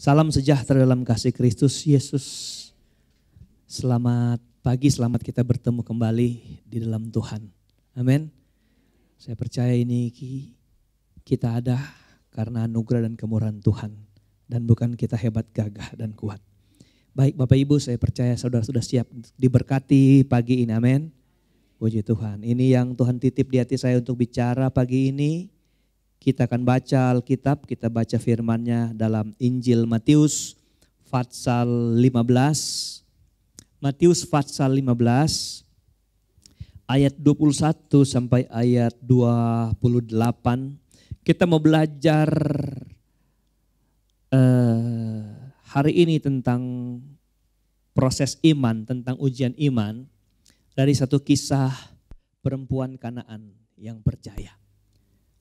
Salam sejahtera dalam kasih Kristus Yesus. Selamat pagi, selamat kita bertemu kembali di dalam Tuhan. Amin. Saya percaya ini kita ada karena anugerah dan kemurahan Tuhan. Dan bukan kita hebat, gagah, dan kuat. Baik Bapak Ibu, saya percaya saudara sudah siap diberkati pagi ini. Amin. Puji Tuhan. Ini yang Tuhan titip di hati saya untuk bicara pagi ini. Kita akan baca Alkitab, kita baca firman-Nya dalam Injil Matius pasal 15. Matius pasal 15 ayat 21 sampai ayat 28. Kita mau belajar hari ini tentang proses iman, tentang ujian iman dari satu kisah perempuan Kanaan yang percaya.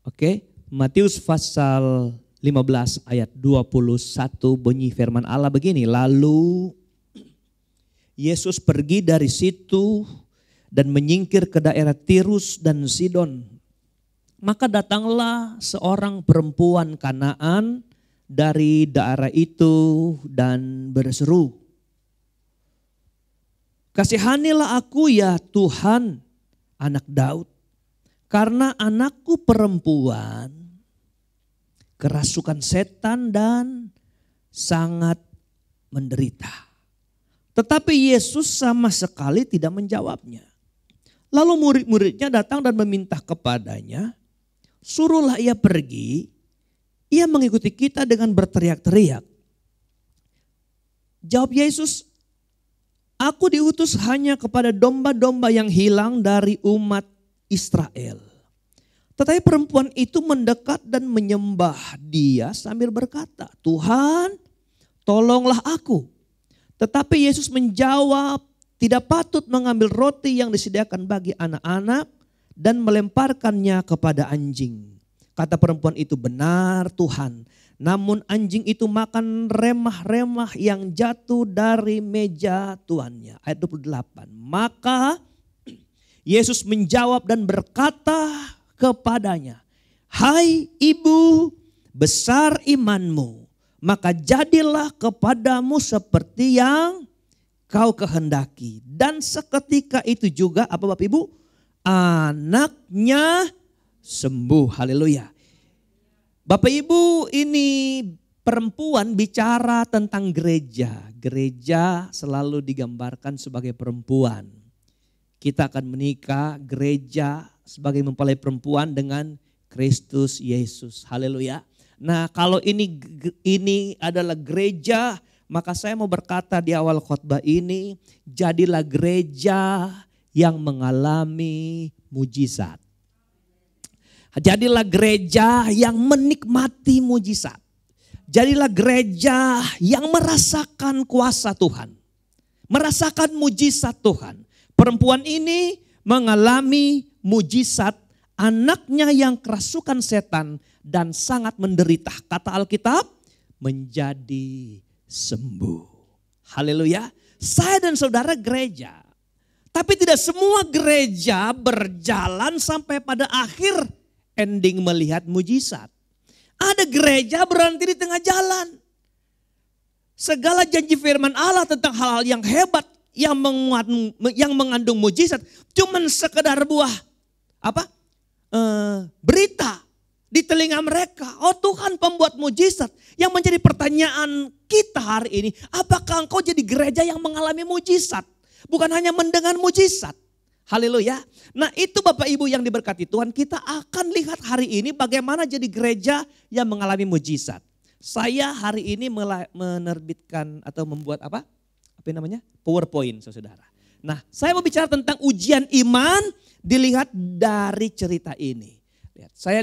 Oke? Matius pasal 15 ayat 21 bunyi firman Allah begini. Lalu Yesus pergi dari situ dan menyingkir ke daerah Tirus dan Sidon. Maka datanglah seorang perempuan Kanaan dari daerah itu dan berseru, "Kasihanilah aku ya Tuhan, anak Daud, karena anakku perempuan kerasukan setan dan sangat menderita." Tetapi Yesus sama sekali tidak menjawabnya. Lalu murid-muridnya datang dan meminta kepadanya, "Suruhlah ia pergi." Ia mengikuti kita dengan berteriak-teriak. Jawab Yesus, "Aku diutus hanya kepada domba-domba yang hilang dari umat Israel." Tetapi perempuan itu mendekat dan menyembah Dia sambil berkata, "Tuhan, tolonglah aku." Tetapi Yesus menjawab, "Tidak patut mengambil roti yang disediakan bagi anak-anak dan melemparkannya kepada anjing." Kata perempuan itu, "Benar Tuhan, namun anjing itu makan remah-remah yang jatuh dari meja tuannya." Ayat 28. Maka Yesus menjawab dan berkata kepadanya, "Hai ibu, besar imanmu, maka jadilah kepadamu seperti yang kau kehendaki." Dan seketika itu juga, apa Bapak Ibu? Anaknya sembuh. Haleluya. Bapak Ibu, ini perempuan bicara tentang gereja. Gereja selalu digambarkan sebagai perempuan. Kita akan menikah, gereja sebagai mempelai perempuan dengan Kristus Yesus. Haleluya. Nah, kalau ini adalah gereja, maka saya mau berkata di awal khotbah ini, jadilah gereja yang mengalami mujizat. Jadilah gereja yang menikmati mujizat. Jadilah gereja yang merasakan kuasa Tuhan. Merasakan mujizat Tuhan. Perempuan ini mengalami mujizat, anaknya yang kerasukan setan dan sangat menderita. Kata Alkitab, menjadi sembuh. Haleluya. Saya dan saudara gereja. Tapi tidak semua gereja berjalan sampai pada akhir ending melihat mujizat. Ada gereja berhenti di tengah jalan. Segala janji firman Allah tentang hal-hal yang hebat, yang mengandung mujizat, cuman sekedar buah berita di telinga mereka. Oh Tuhan pembuat mujizat. Yang menjadi pertanyaan kita hari ini, apakah engkau jadi gereja yang mengalami mujizat? Bukan hanya mendengar mujizat. Haleluya. Nah itu Bapak Ibu yang diberkati Tuhan, kita akan lihat hari ini bagaimana jadi gereja yang mengalami mujizat. Saya hari ini menerbitkan atau membuat PowerPoint saudara. Nah saya mau bicara tentang ujian iman dilihat dari cerita ini. Saya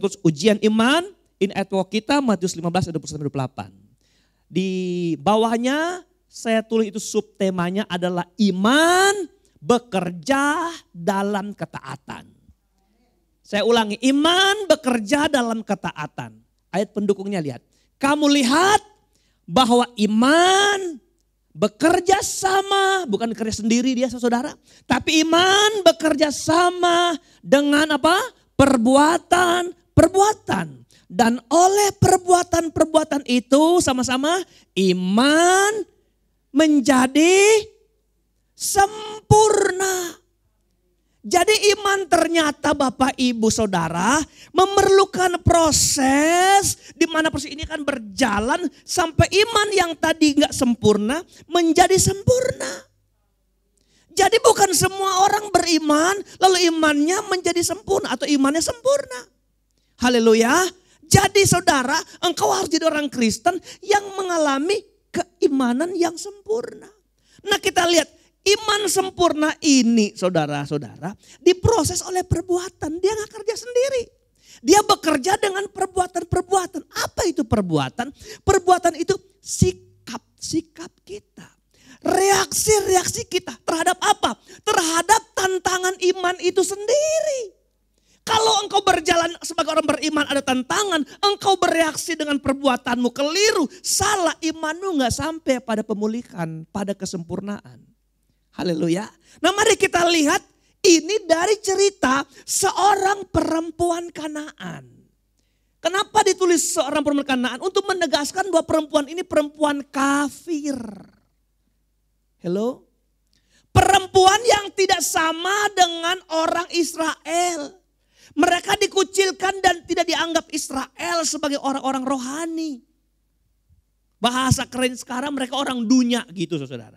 tulis ujian iman in advocate kita Matius 15 ayat 21-28. Di bawahnya saya tulis itu subtemanya adalah iman bekerja dalam ketaatan. Saya ulangi, iman bekerja dalam ketaatan. Ayat pendukungnya lihat. Kamu lihat bahwa iman bekerja sama, bukan kerja sendiri dia saudara. Tapi iman bekerja sama dengan apa? Perbuatan. Dan oleh perbuatan-perbuatan itu sama-sama iman menjadi sempurna. Jadi iman ternyata Bapak Ibu Saudara memerlukan proses di mana proses ini kan berjalan sampai iman yang tadi nggak sempurna menjadi sempurna. Jadi bukan semua orang beriman lalu imannya menjadi sempurna atau imannya sempurna. Haleluya. Jadi saudara, engkau harus jadi orang Kristen yang mengalami keimanan yang sempurna. Nah kita lihat iman sempurna ini saudara-saudara diproses oleh perbuatan. Dia gak kerja sendiri. Dia bekerja dengan perbuatan-perbuatan. Apa itu perbuatan? Perbuatan itu sikap kita. Reaksi-reaksi kita terhadap apa? Terhadap tantangan iman itu sendiri. Kalau engkau berjalan sebagai orang beriman ada tantangan, engkau bereaksi dengan perbuatanmu keliru, salah, imanmu gak sampai pada pemulihan, pada kesempurnaan. Haleluya. Nah mari kita lihat ini dari cerita seorang perempuan Kanaan. Kenapa ditulis seorang perempuan Kanaan? Untuk menegaskan bahwa perempuan ini perempuan kafir. Hello? Perempuan yang tidak sama dengan orang Israel. Mereka dikucilkan dan tidak dianggap Israel sebagai orang-orang rohani. Bahasa keren sekarang mereka orang dunia gitu saudara.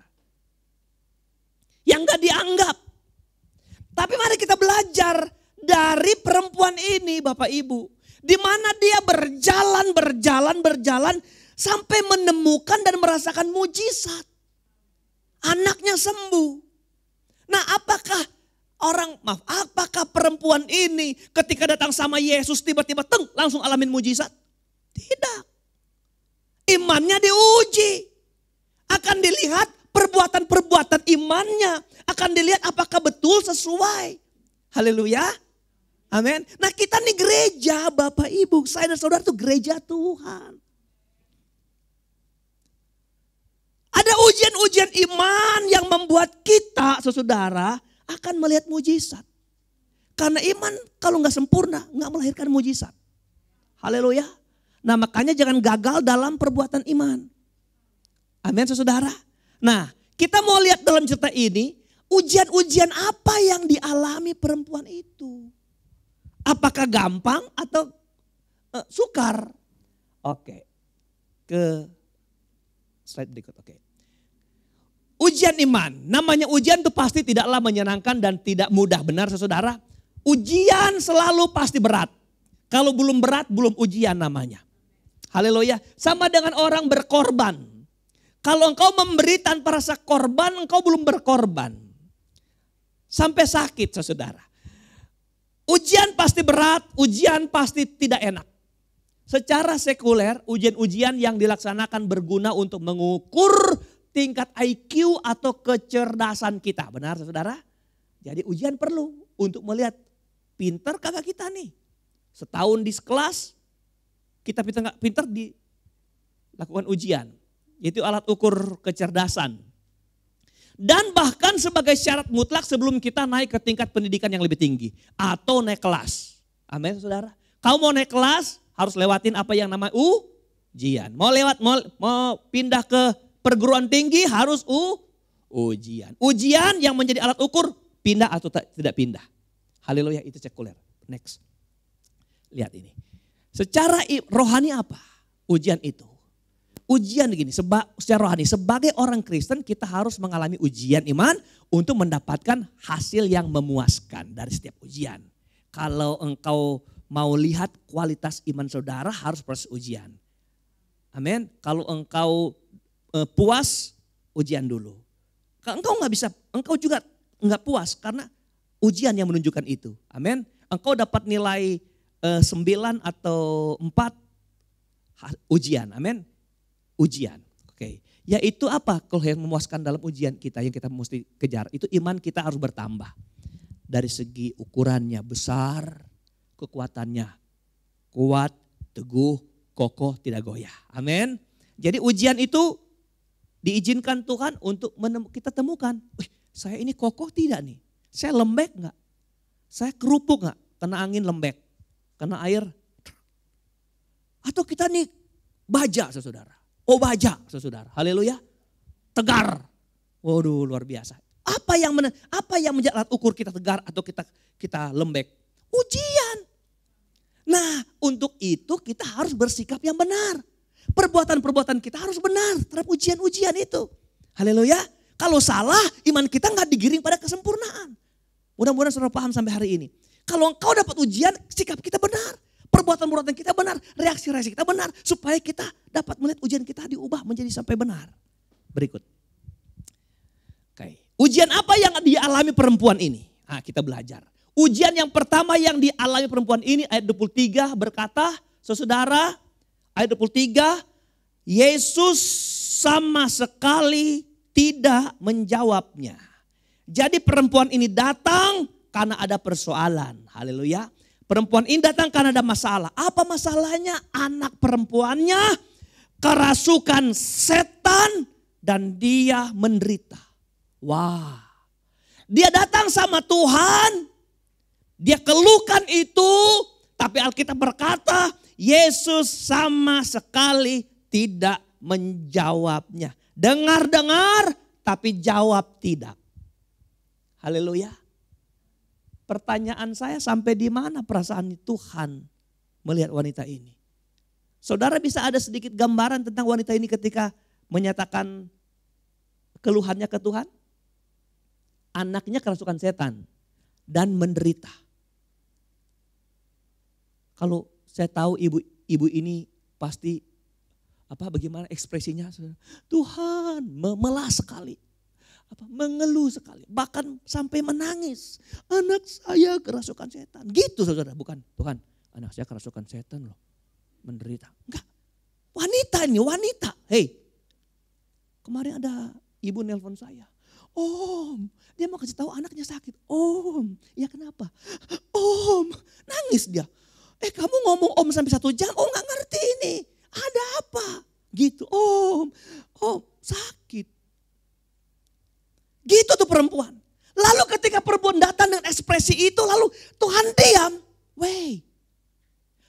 Yang gak dianggap. Tapi mari kita belajar dari perempuan ini Bapak Ibu. Di mana dia berjalan sampai menemukan dan merasakan mujizat. Anaknya sembuh. Nah apakah perempuan ini ketika datang sama Yesus tiba-tiba langsung alamin mujizat? Tidak. Imannya diuji. Akan dilihat perbuatan-perbuatan imannya. Akan dilihat apakah betul sesuai. Haleluya. Amin. Nah kita nih gereja Bapak Ibu. Saya dan saudara itu gereja Tuhan. Ada ujian-ujian iman yang membuat kita saudara akan melihat mujizat. Karena iman kalau nggak sempurna nggak melahirkan mujizat. Haleluya. Nah makanya jangan gagal dalam perbuatan iman. Amin saudara. Nah kita mau lihat dalam cerita ini ujian-ujian apa yang dialami perempuan itu. Apakah gampang atau sukar? Oke. Ke slide berikut. Oke. Ujian iman. Namanya ujian itu pasti tidaklah menyenangkan dan tidak mudah. Benar saudara? Ujian selalu pasti berat. Kalau belum berat belum ujian namanya. Haleluya. Sama dengan orang berkorban. Kalau engkau memberi tanpa rasa korban, engkau belum berkorban. Sampai sakit saudara. Ujian pasti berat, ujian pasti tidak enak. Secara sekuler, ujian-ujian yang dilaksanakan berguna untuk mengukur tingkat IQ atau kecerdasan kita. Benar saudara? Jadi ujian perlu untuk melihat pintar kagak kita nih. Setahun di kelas, kita pintar gak pintar dilakukan ujian. Itu alat ukur kecerdasan. Dan bahkan sebagai syarat mutlak sebelum kita naik ke tingkat pendidikan yang lebih tinggi. Atau naik kelas. Amin saudara. Kamu mau naik kelas harus lewatin apa yang namanya ujian. Mau pindah ke perguruan tinggi harus ujian. Ujian yang menjadi alat ukur pindah atau tidak pindah. Haleluya itu sekuler. Next. Lihat ini. Secara rohani apa ujian itu? Ujian begini, secara rohani sebagai orang Kristen kita harus mengalami ujian iman untuk mendapatkan hasil yang memuaskan dari setiap ujian. Kalau engkau mau lihat kualitas iman saudara harus proses ujian. Amin. Kalau engkau puas, ujian dulu. Kalau engkau nggak bisa, engkau juga nggak puas karena ujian yang menunjukkan itu. Amin. Engkau dapat nilai 9 atau 4 ujian. Amin. Ujian. Oke. Yaitu apa? Kalau yang memuaskan dalam ujian kita yang kita mesti kejar. Itu iman kita harus bertambah. Dari segi ukurannya besar, kekuatannya kuat, teguh, kokoh, tidak goyah. Amin. Jadi ujian itu diizinkan Tuhan untuk kita temukan. Saya ini kokoh tidak nih? Saya lembek enggak? Saya kerupuk enggak? Kena angin lembek. Kena air. Atau kita nih baja saudara. Oh baja saudara. Haleluya. Tegar. Waduh luar biasa. Apa yang menjadi alat ukur kita tegar atau kita lembek? Ujian. Nah untuk itu kita harus bersikap yang benar. Perbuatan-perbuatan kita harus benar terhadap ujian-ujian itu. Haleluya. Kalau salah iman kita nggak digiring pada kesempurnaan. Mudah-mudahan saudara paham sampai hari ini. Kalau engkau dapat ujian, sikap kita benar. Perbuatan-perbuatan kita benar, reaksi-reaksi kita benar. Supaya kita dapat melihat ujian kita diubah menjadi sampai benar. Berikut. Oke. Ujian apa yang dialami perempuan ini? Nah, kita belajar. Ujian yang pertama yang dialami perempuan ini ayat 23 berkata, saudara, ayat 23, Yesus sama sekali tidak menjawabnya. Jadi perempuan ini datang karena ada persoalan. Haleluya. Perempuan ini datang karena ada masalah. Apa masalahnya? Anak perempuannya kerasukan setan dan dia menderita. Wah. Dia datang sama Tuhan. Dia keluhkan itu. Tapi Alkitab berkata Yesus sama sekali tidak menjawabnya. Dengar-dengar tapi jawab tidak. Haleluya. Pertanyaan saya sampai di mana perasaan Tuhan melihat wanita ini? Saudara bisa ada sedikit gambaran tentang wanita ini ketika menyatakan keluhannya ke Tuhan? Anaknya kerasukan setan dan menderita. Kalau saya tahu ibu ini pasti bagaimana ekspresinya? Tuhan memelah sekali. Mengeluh sekali, bahkan sampai menangis. Anak saya kerasukan setan. Gitu saudara, bukan Tuhan. Anak saya kerasukan setan loh, menderita. Enggak, wanita ini, wanita. Hei, kemarin ada ibu nelpon saya. Om, dia mau kasih tahu anaknya sakit. Om, ya kenapa? Om, nangis dia. Kamu ngomong om sampai 1 jam, oh gak ngerti ini. Ada apa? Gitu, om sakit. Gitu tuh perempuan. Lalu ketika perempuan datang dengan ekspresi itu lalu Tuhan diam.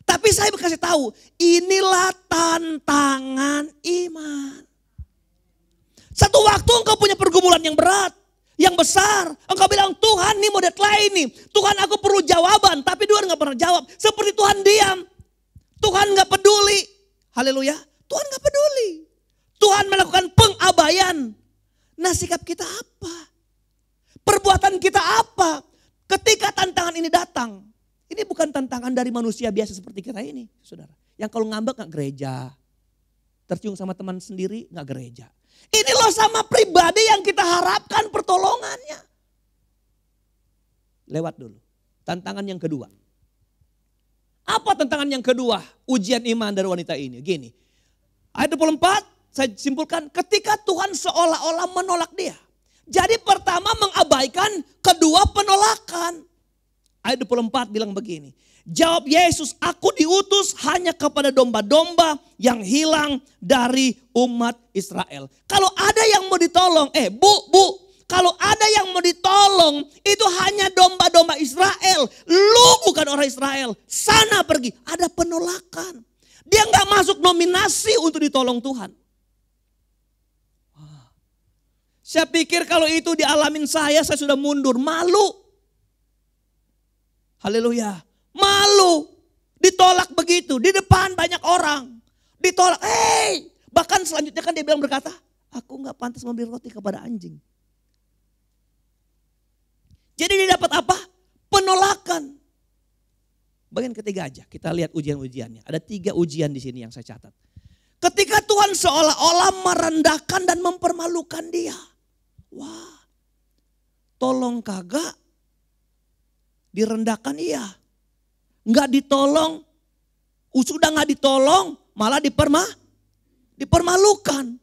Tapi saya kasih tahu, inilah tantangan iman. Satu waktu engkau punya pergumulan yang berat, yang besar. Engkau bilang Tuhan nih mau deadline nih. Tuhan aku perlu jawaban, tapi Tuhan gak pernah jawab. Seperti Tuhan diam. Tuhan gak peduli. Haleluya. Tuhan gak peduli. Tuhan melakukan pengabaian. Nah sikap kita apa? Perbuatan kita apa? Ketika tantangan ini datang. Ini bukan tantangan dari manusia biasa seperti kita ini. Saudara. Yang kalau ngambek gak gereja. Tercium sama teman sendiri gak gereja. Ini loh sama pribadi yang kita harapkan pertolongannya. Lewat dulu. Tantangan yang kedua. Apa tantangan yang kedua? Ujian iman dari wanita ini. Gini. Ayat 24. Saya simpulkan ketika Tuhan seolah-olah menolak dia. Jadi pertama mengabaikan, kedua penolakan. Ayat 24 bilang begini. Jawab Yesus, aku diutus hanya kepada domba-domba yang hilang dari umat Israel. Kalau ada yang mau ditolong, bu, kalau ada yang mau ditolong itu hanya domba-domba Israel. Lu bukan orang Israel, sana pergi. Ada penolakan. Dia gak masuk nominasi untuk ditolong Tuhan. Saya pikir kalau itu dialamin saya sudah mundur. Malu. Haleluya. Malu. Ditolak begitu. Di depan banyak orang. Ditolak. Bahkan selanjutnya kan dia bilang berkata. Aku gak pantas memberi roti kepada anjing. Jadi dia dapat apa? Penolakan. Bagian ketiga aja. Kita lihat ujian-ujiannya. Ada 3 ujian di sini yang saya catat. Ketika Tuhan seolah-olah merendahkan dan mempermalukan dia. Wah, tolong kagak, direndahkan iya. Enggak ditolong, sudah enggak ditolong, malah dipermalukan.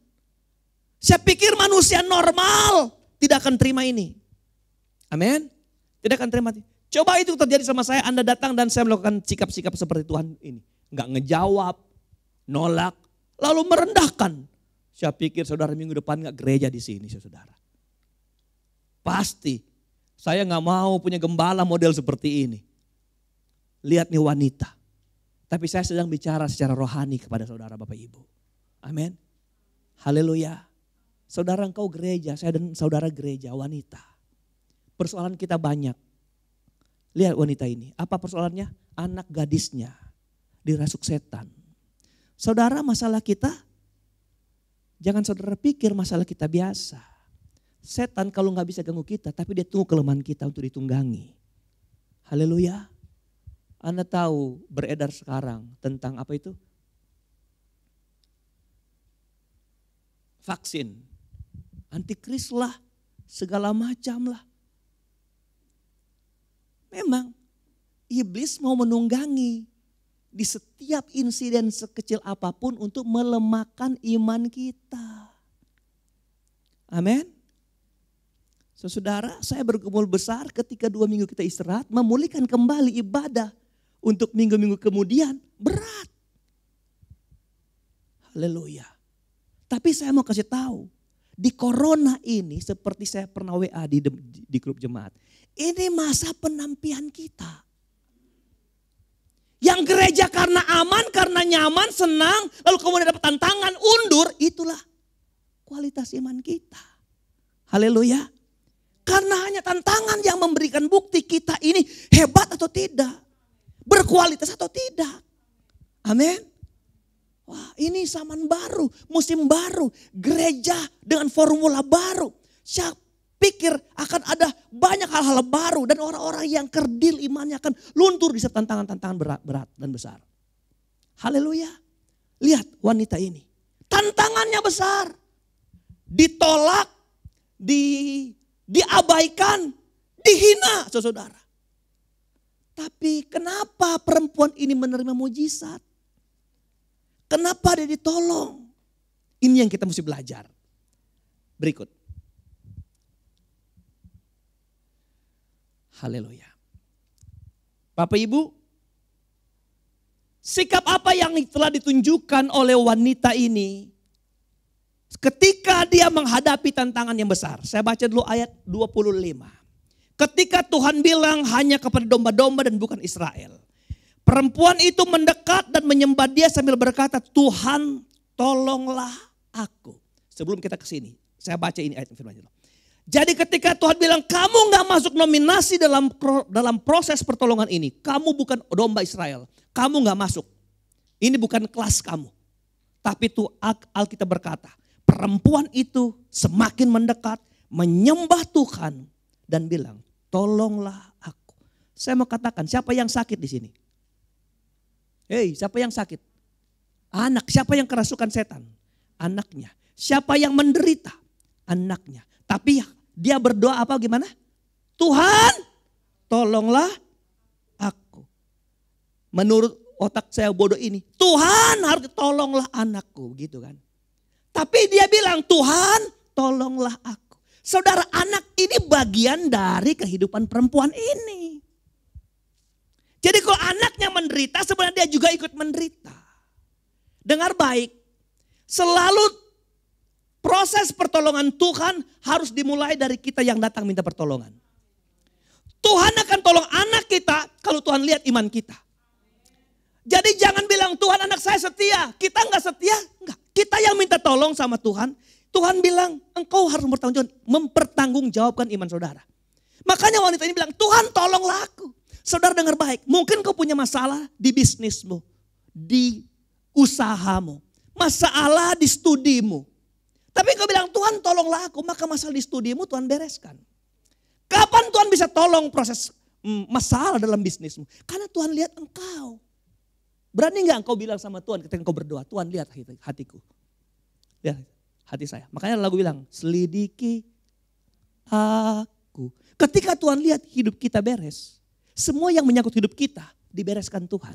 Saya pikir manusia normal tidak akan terima ini. Amin. Tidak akan terima. Coba itu terjadi sama saya, Anda datang dan saya melakukan sikap-sikap seperti Tuhan ini. Enggak ngejawab, nolak, lalu merendahkan. Saya pikir saudara minggu depan enggak gereja di sini saudara. Pasti saya gak mau punya gembala model seperti ini. Lihat nih wanita. Tapi saya sedang bicara secara rohani kepada saudara Bapak Ibu. Amin. Haleluya. Saudara engkau gereja, saya dan saudara gereja wanita. Persoalan kita banyak. Lihat wanita ini, apa persoalannya? Anak gadisnya dirasuk setan. Saudara, masalah kita, jangan saudara pikir masalah kita biasa. Setan kalau gak bisa ganggu kita, tapi dia tunggu kelemahan kita untuk ditunggangi. Haleluya. Anda tahu beredar sekarang tentang apa itu? Vaksin. Antikris lah, segala macam lah. Memang iblis mau menunggangi di setiap insiden sekecil apapun untuk melemahkan iman kita. Amin. Saudara, saya bergumul besar ketika 2 minggu kita istirahat, memulihkan kembali ibadah untuk minggu-minggu kemudian berat. Haleluya. Tapi saya mau kasih tahu, di corona ini seperti saya pernah WA di grup jemaat, ini masa penampian kita. Yang gereja karena aman, karena nyaman, senang, lalu kemudian dapat tantangan, undur, itulah kualitas iman kita. Haleluya. Karena hanya tantangan yang memberikan bukti kita ini hebat atau tidak. Berkualitas atau tidak. Amin. Wah, ini zaman baru, musim baru, gereja dengan formula baru. Saya pikir akan ada banyak hal-hal baru dan orang-orang yang kerdil imannya akan luntur di setiap tantangan-tantangan berat dan besar. Haleluya. Lihat wanita ini. Tantangannya besar. Ditolak, diabaikan, dihina saudara. Tapi kenapa perempuan ini menerima mujizat? Kenapa dia ditolong? Ini yang kita mesti belajar. Berikut. Haleluya. Bapak Ibu, sikap apa yang telah ditunjukkan oleh wanita ini ketika dia menghadapi tantangan yang besar? Saya baca dulu ayat 25. Ketika Tuhan bilang hanya kepada domba-domba dan bukan Israel. Perempuan itu mendekat dan menyembah dia sambil berkata, Tuhan tolonglah aku. Sebelum kita ke sini, saya baca ini ayat firman Allah. Jadi ketika Tuhan bilang kamu gak masuk nominasi dalam proses pertolongan ini. Kamu bukan domba Israel. Kamu gak masuk. Ini bukan kelas kamu. Tapi itu Alkitab berkata. Perempuan itu semakin mendekat. Menyembah Tuhan. Dan bilang tolonglah aku. Saya mau katakan siapa yang sakit di sini? Hei, siapa yang sakit? Anak. Siapa yang kerasukan setan? Anaknya. Siapa yang menderita? Anaknya. Tapi dia berdoa apa gimana? Tuhan tolonglah aku. Menurut otak saya bodoh ini. Tuhan harus tolonglah anakku gitu kan. Tapi dia bilang Tuhan tolonglah aku. Saudara, anak ini bagian dari kehidupan perempuan ini. Jadi kalau anaknya menderita sebenarnya dia juga ikut menderita. Dengar baik. Selalu proses pertolongan Tuhan harus dimulai dari kita yang datang minta pertolongan. Tuhan akan tolong anak kita kalau Tuhan lihat iman kita. Jadi jangan bilang Tuhan anak saya setia. Kita enggak setia, enggak. Kita yang minta tolong sama Tuhan. Tuhan bilang engkau harus mempertanggungjawabkan iman saudara. Makanya wanita ini bilang Tuhan tolonglah aku. Saudara dengar baik, mungkin kau punya masalah di bisnismu, di usahamu, masalah di studimu. Tapi kau bilang Tuhan tolonglah aku, maka masalah di studimu Tuhan bereskan. Kapan Tuhan bisa tolong proses masalah dalam bisnismu? Karena Tuhan lihat engkau. Berani gak engkau bilang sama Tuhan ketika engkau berdoa, Tuhan lihat hatiku. Lihat hati saya. Makanya lagu bilang, selidiki aku. Ketika Tuhan lihat hidup kita beres, semua yang menyangkut hidup kita dibereskan Tuhan.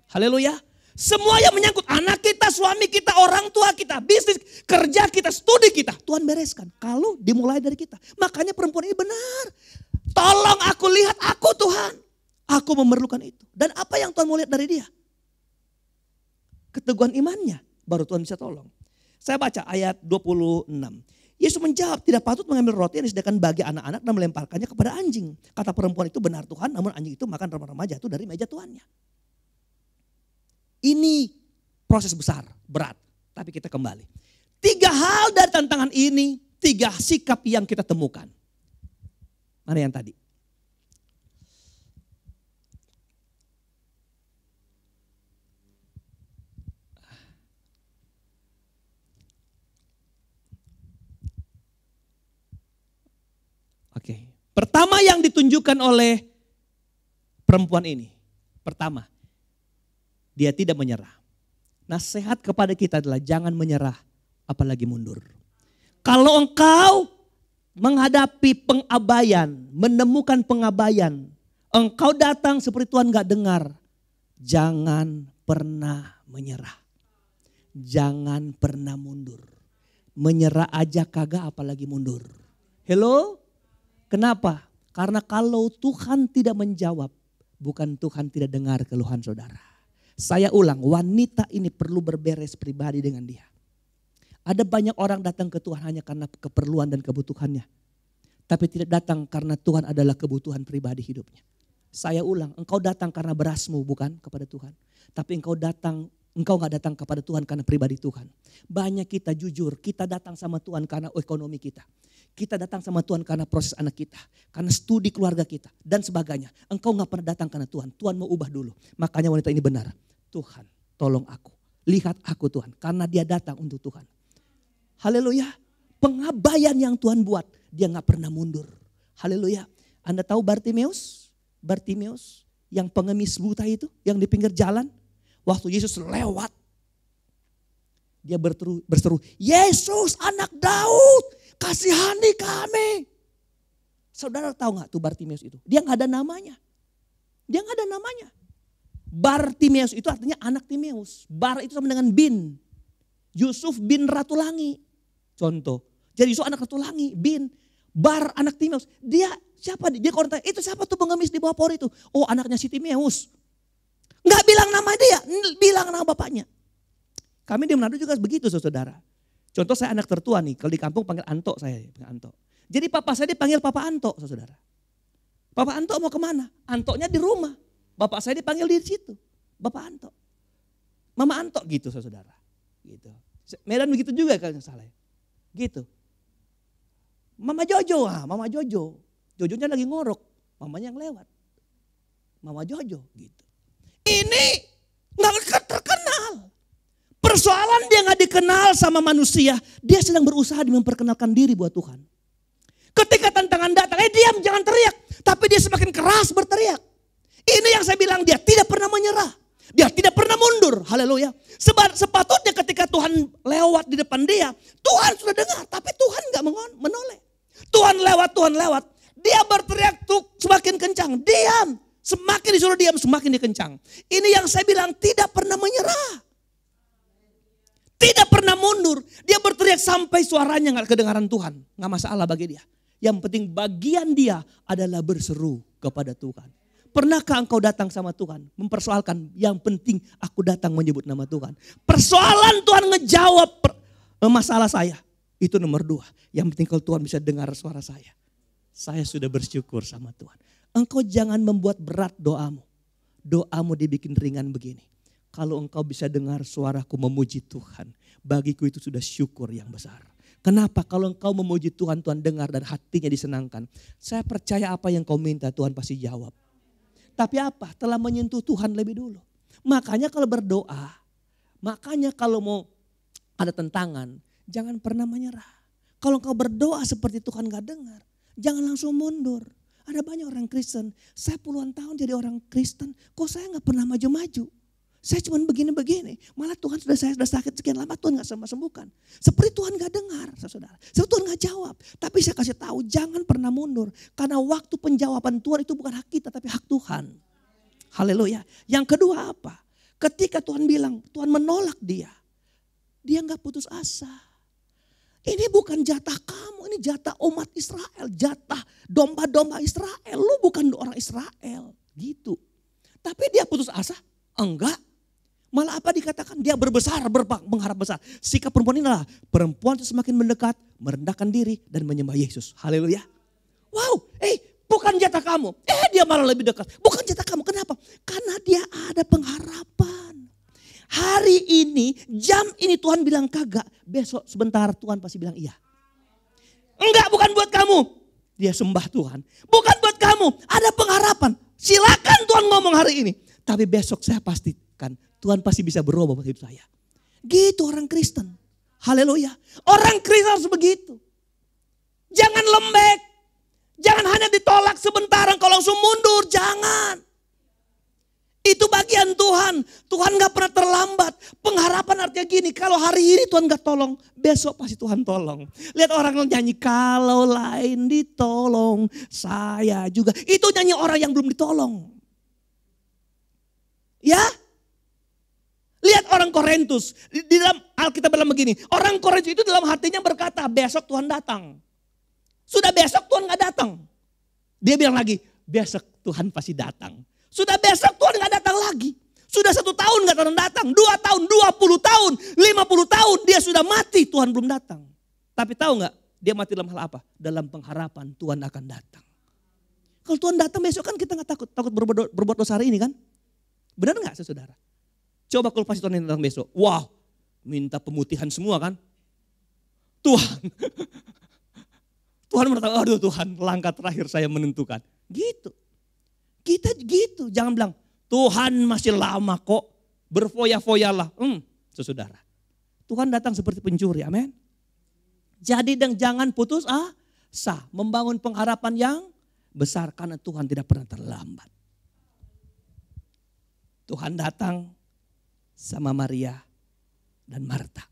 Haleluya. Semua yang menyangkut anak kita, suami kita, orang tua kita, bisnis, kerja kita, studi kita. Tuhan bereskan. Kalau dimulai dari kita. Makanya perempuan ini benar. Tolong aku, lihat aku Tuhan. Aku memerlukan itu. Dan apa yang Tuhan mau lihat dari dia? Keteguhan imannya. Baru Tuhan bisa tolong. Saya baca ayat 26. Yesus menjawab, tidak patut mengambil roti yang disediakan bagi anak-anak dan melemparkannya kepada anjing. Kata perempuan itu benar Tuhan, namun anjing itu makan remah-remah jatuh dari meja tuannya. Ini proses besar, berat. Tapi kita kembali. 3 hal dari tantangan ini, 3 sikap yang kita temukan. Mana yang tadi? Oke. Pertama yang ditunjukkan oleh perempuan ini. Pertama, dia tidak menyerah. Nasihat kepada kita adalah jangan menyerah, apalagi mundur. Kalau engkau menghadapi pengabaian, menemukan pengabaian, engkau datang seperti Tuhan gak dengar, jangan pernah menyerah. Jangan pernah mundur. Menyerah aja kagak apalagi mundur. Hello? Kenapa? Karena kalau Tuhan tidak menjawab, bukan Tuhan tidak dengar keluhan saudara. Saya ulang, wanita ini perlu berberes pribadi dengan dia. Ada banyak orang datang ke Tuhan hanya karena keperluan dan kebutuhannya. Tapi tidak datang karena Tuhan adalah kebutuhan pribadi hidupnya. Saya ulang, engkau datang karena berasmu bukan kepada Tuhan. Tapi engkau gak datang kepada Tuhan karena pribadi Tuhan. Banyak kita jujur, kita datang sama Tuhan karena ekonomi kita. Kita datang sama Tuhan karena proses anak kita. Karena studi keluarga kita dan sebagainya. Engkau gak pernah datang karena Tuhan. Tuhan mau ubah dulu. Makanya wanita ini benar. Tuhan tolong aku. Lihat aku Tuhan. Karena dia datang untuk Tuhan. Haleluya. Pengabaian yang Tuhan buat. Dia gak pernah mundur. Haleluya. Anda tahu Bartimeus? Bartimeus yang pengemis buta itu. Yang di pinggir jalan. Waktu Yesus lewat. Dia berseru. Yesus anak Daud. Kasihani kami. Saudara tahu gak tuh Bartimeus itu? Dia gak ada namanya. Dia gak ada namanya. Bartimeus itu artinya anak Timeus. Bar itu sama dengan bin. Yusuf bin Ratu Langi. Contoh. Jadi Yusuf anak Ratu Langi. Bin. Bar anak Timeus. Dia siapa? Dia kalau tanya, itu siapa tuh pengemis di bawah pohon itu? Oh anaknya si Timeus. Gak bilang nama dia. Bilang nama bapaknya. Kami di Manado juga begitu saudara. Contoh saya anak tertua nih, kalau di kampung panggil Anto saya. Anto. Jadi papa saya dipanggil Papa Anto saudara. Papa Anto mau kemana? Antonya di rumah. Bapak saya dipanggil di situ. Bapak Anto. Mama Anto gitu saudara. Gitu. Medan begitu juga kalau nggak salah. Gitu. Mama Jojo, Mama Jojo. Jojonya lagi ngorok. Mamanya yang lewat. Mama Jojo gitu. Ini nggak terkenal. Persoalan dia gak dikenal sama manusia. Dia sedang berusaha memperkenalkan diri buat Tuhan. Ketika tantangan datang, diam jangan teriak. Tapi dia semakin keras berteriak. Ini yang saya bilang dia tidak pernah menyerah. Dia tidak pernah mundur. Haleluya. Sepatutnya ketika Tuhan lewat di depan dia. Tuhan sudah dengar tapi Tuhan gak menoleh. Tuhan lewat. Dia berteriak tuh semakin kencang. Diam. Semakin disuruh diam semakin dikencang. Ini yang saya bilang tidak pernah menyerah. Tidak pernah mundur. Dia berteriak sampai suaranya gak kedengaran Tuhan. Gak masalah bagi dia. Yang penting bagian dia adalah berseru kepada Tuhan. Pernahkah engkau datang sama Tuhan? Mempersoalkan yang penting aku datang menyebut nama Tuhan. Persoalan Tuhan ngejawab masalah saya. Itu nomor 2. Yang penting kalau Tuhan bisa dengar suara saya. Saya sudah bersyukur sama Tuhan. Engkau jangan membuat berat doamu. Doamu dibikin ringan begini. Kalau engkau bisa dengar suaraku memuji Tuhan. Bagiku itu sudah syukur yang besar. Kenapa? Kalau engkau memuji Tuhan, Tuhan dengar dan hatinya disenangkan. Saya percaya apa yang kau minta Tuhan pasti jawab. Tapi apa? Telah menyentuh Tuhan lebih dulu. Makanya kalau berdoa, makanya kalau mau ada tentangan, jangan pernah menyerah. Kalau engkau berdoa seperti Tuhan gak dengar, jangan langsung mundur. Ada banyak orang Kristen, saya puluhan tahun jadi orang Kristen, kok saya gak pernah maju-maju. Saya cuma begini-begini. Malah Tuhan saya sudah sakit sekian lama Tuhan gak sembuhkan. Seperti Tuhan gak dengar saudara. Seperti Tuhan gak jawab. Tapi saya kasih tahu jangan pernah mundur. Karena waktu penjawaban Tuhan itu bukan hak kita tapi hak Tuhan. Haleluya. Yang kedua apa? Ketika Tuhan bilang Tuhan menolak dia. Dia gak putus asa. Ini bukan jatah kamu. Ini jatah umat Israel. Jatah domba-domba Israel. Lu bukan orang Israel. Gitu. Tapi dia putus asa? Enggak. Malah apa dikatakan? Dia berbesar, mengharap besar. Sikap perempuan ini adalah perempuan itu semakin mendekat, merendahkan diri dan menyembah Yesus. Haleluya. Wow, bukan jatah kamu. Dia malah lebih dekat. Bukan jatah kamu. Kenapa? Karena dia ada pengharapan. hari ini, jam ini Tuhan bilang kagak. Besok sebentar Tuhan pasti bilang iya. Enggak, bukan buat kamu. Dia sembah Tuhan. Bukan buat kamu, ada pengharapan. Silakan Tuhan ngomong hari ini. Tapi besok saya pastikan Tuhan pasti bisa berubah buat hidup saya. Gitu orang Kristen. Haleluya. Orang Kristen harus begitu. Jangan lembek. Jangan hanya ditolak sebentar kalau langsung mundur. Jangan. Itu bagian Tuhan. Tuhan gak pernah terlambat. Pengharapan artinya gini. Kalau hari ini Tuhan gak tolong. Besok pasti Tuhan tolong. Lihat orang nyanyi. Kalau lain ditolong. Saya juga. Itu nyanyi orang yang belum ditolong. Ya. Lihat orang Korintus. Di dalam Alkitab bilang begini. Orang Korintus itu dalam hatinya berkata. Besok Tuhan datang. Sudah besok Tuhan gak datang. Dia bilang lagi. Besok Tuhan pasti datang. Sudah besok Tuhan gak datang lagi. Sudah 1 tahun gak datang. 2 tahun, 20 tahun, 50 tahun. Dia sudah mati, Tuhan belum datang. Tapi tahu gak dia mati dalam hal apa? Dalam pengharapan Tuhan akan datang. Kalau Tuhan datang besok kan kita gak takut. Takut berbuat dosa hari ini kan? Benar gak saudara? Coba kalau pasti Tuhan datang besok. Wow, minta pemutihan semua kan? Tuhan. Tuhan merasa, aduh Tuhan langkah terakhir saya menentukan. Gitu. Kita gitu, jangan bilang Tuhan masih lama kok, berfoya-foyalah. Saudara, Tuhan datang seperti pencuri, amin. Jadi dan jangan putus asa, membangun pengharapan yang besar karena Tuhan tidak pernah terlambat. Tuhan datang sama Maria dan Marta.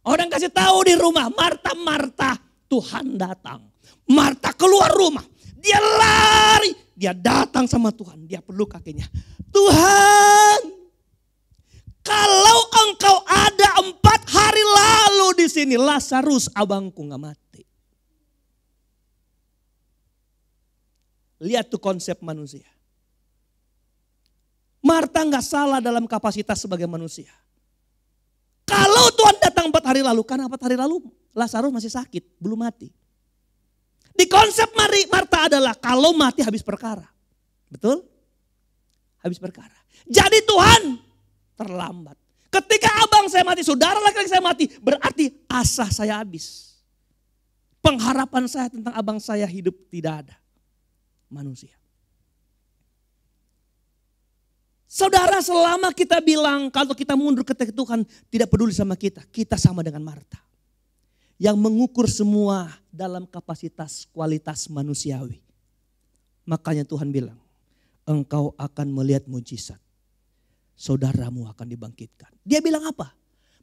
Orang kasih tahu di rumah, Marta, Tuhan datang. Marta keluar rumah, dia lari. Dia datang sama Tuhan, dia peluk kakinya. Tuhan, kalau engkau ada 4 hari lalu di sini, Lazarus abangku gak mati. Lihat tuh konsep manusia. Marta gak salah dalam kapasitas sebagai manusia. Kalau Tuhan datang 4 hari lalu, karena 4 hari lalu Lazarus masih sakit, belum mati. Di konsep Marta adalah kalau mati habis perkara. Betul? Habis perkara. Jadi Tuhan terlambat. Ketika abang saya mati, saudara laki-laki saya mati, berarti asa saya habis. Pengharapan saya tentang abang saya hidup tidak ada. Manusia. Saudara, selama kita bilang kalau kita mundur ketika Tuhan tidak peduli sama kita sama dengan Marta. Yang mengukur semua dalam kapasitas kualitas manusiawi. Makanya Tuhan bilang, engkau akan melihat mujizat. Saudaramu akan dibangkitkan. Dia bilang apa?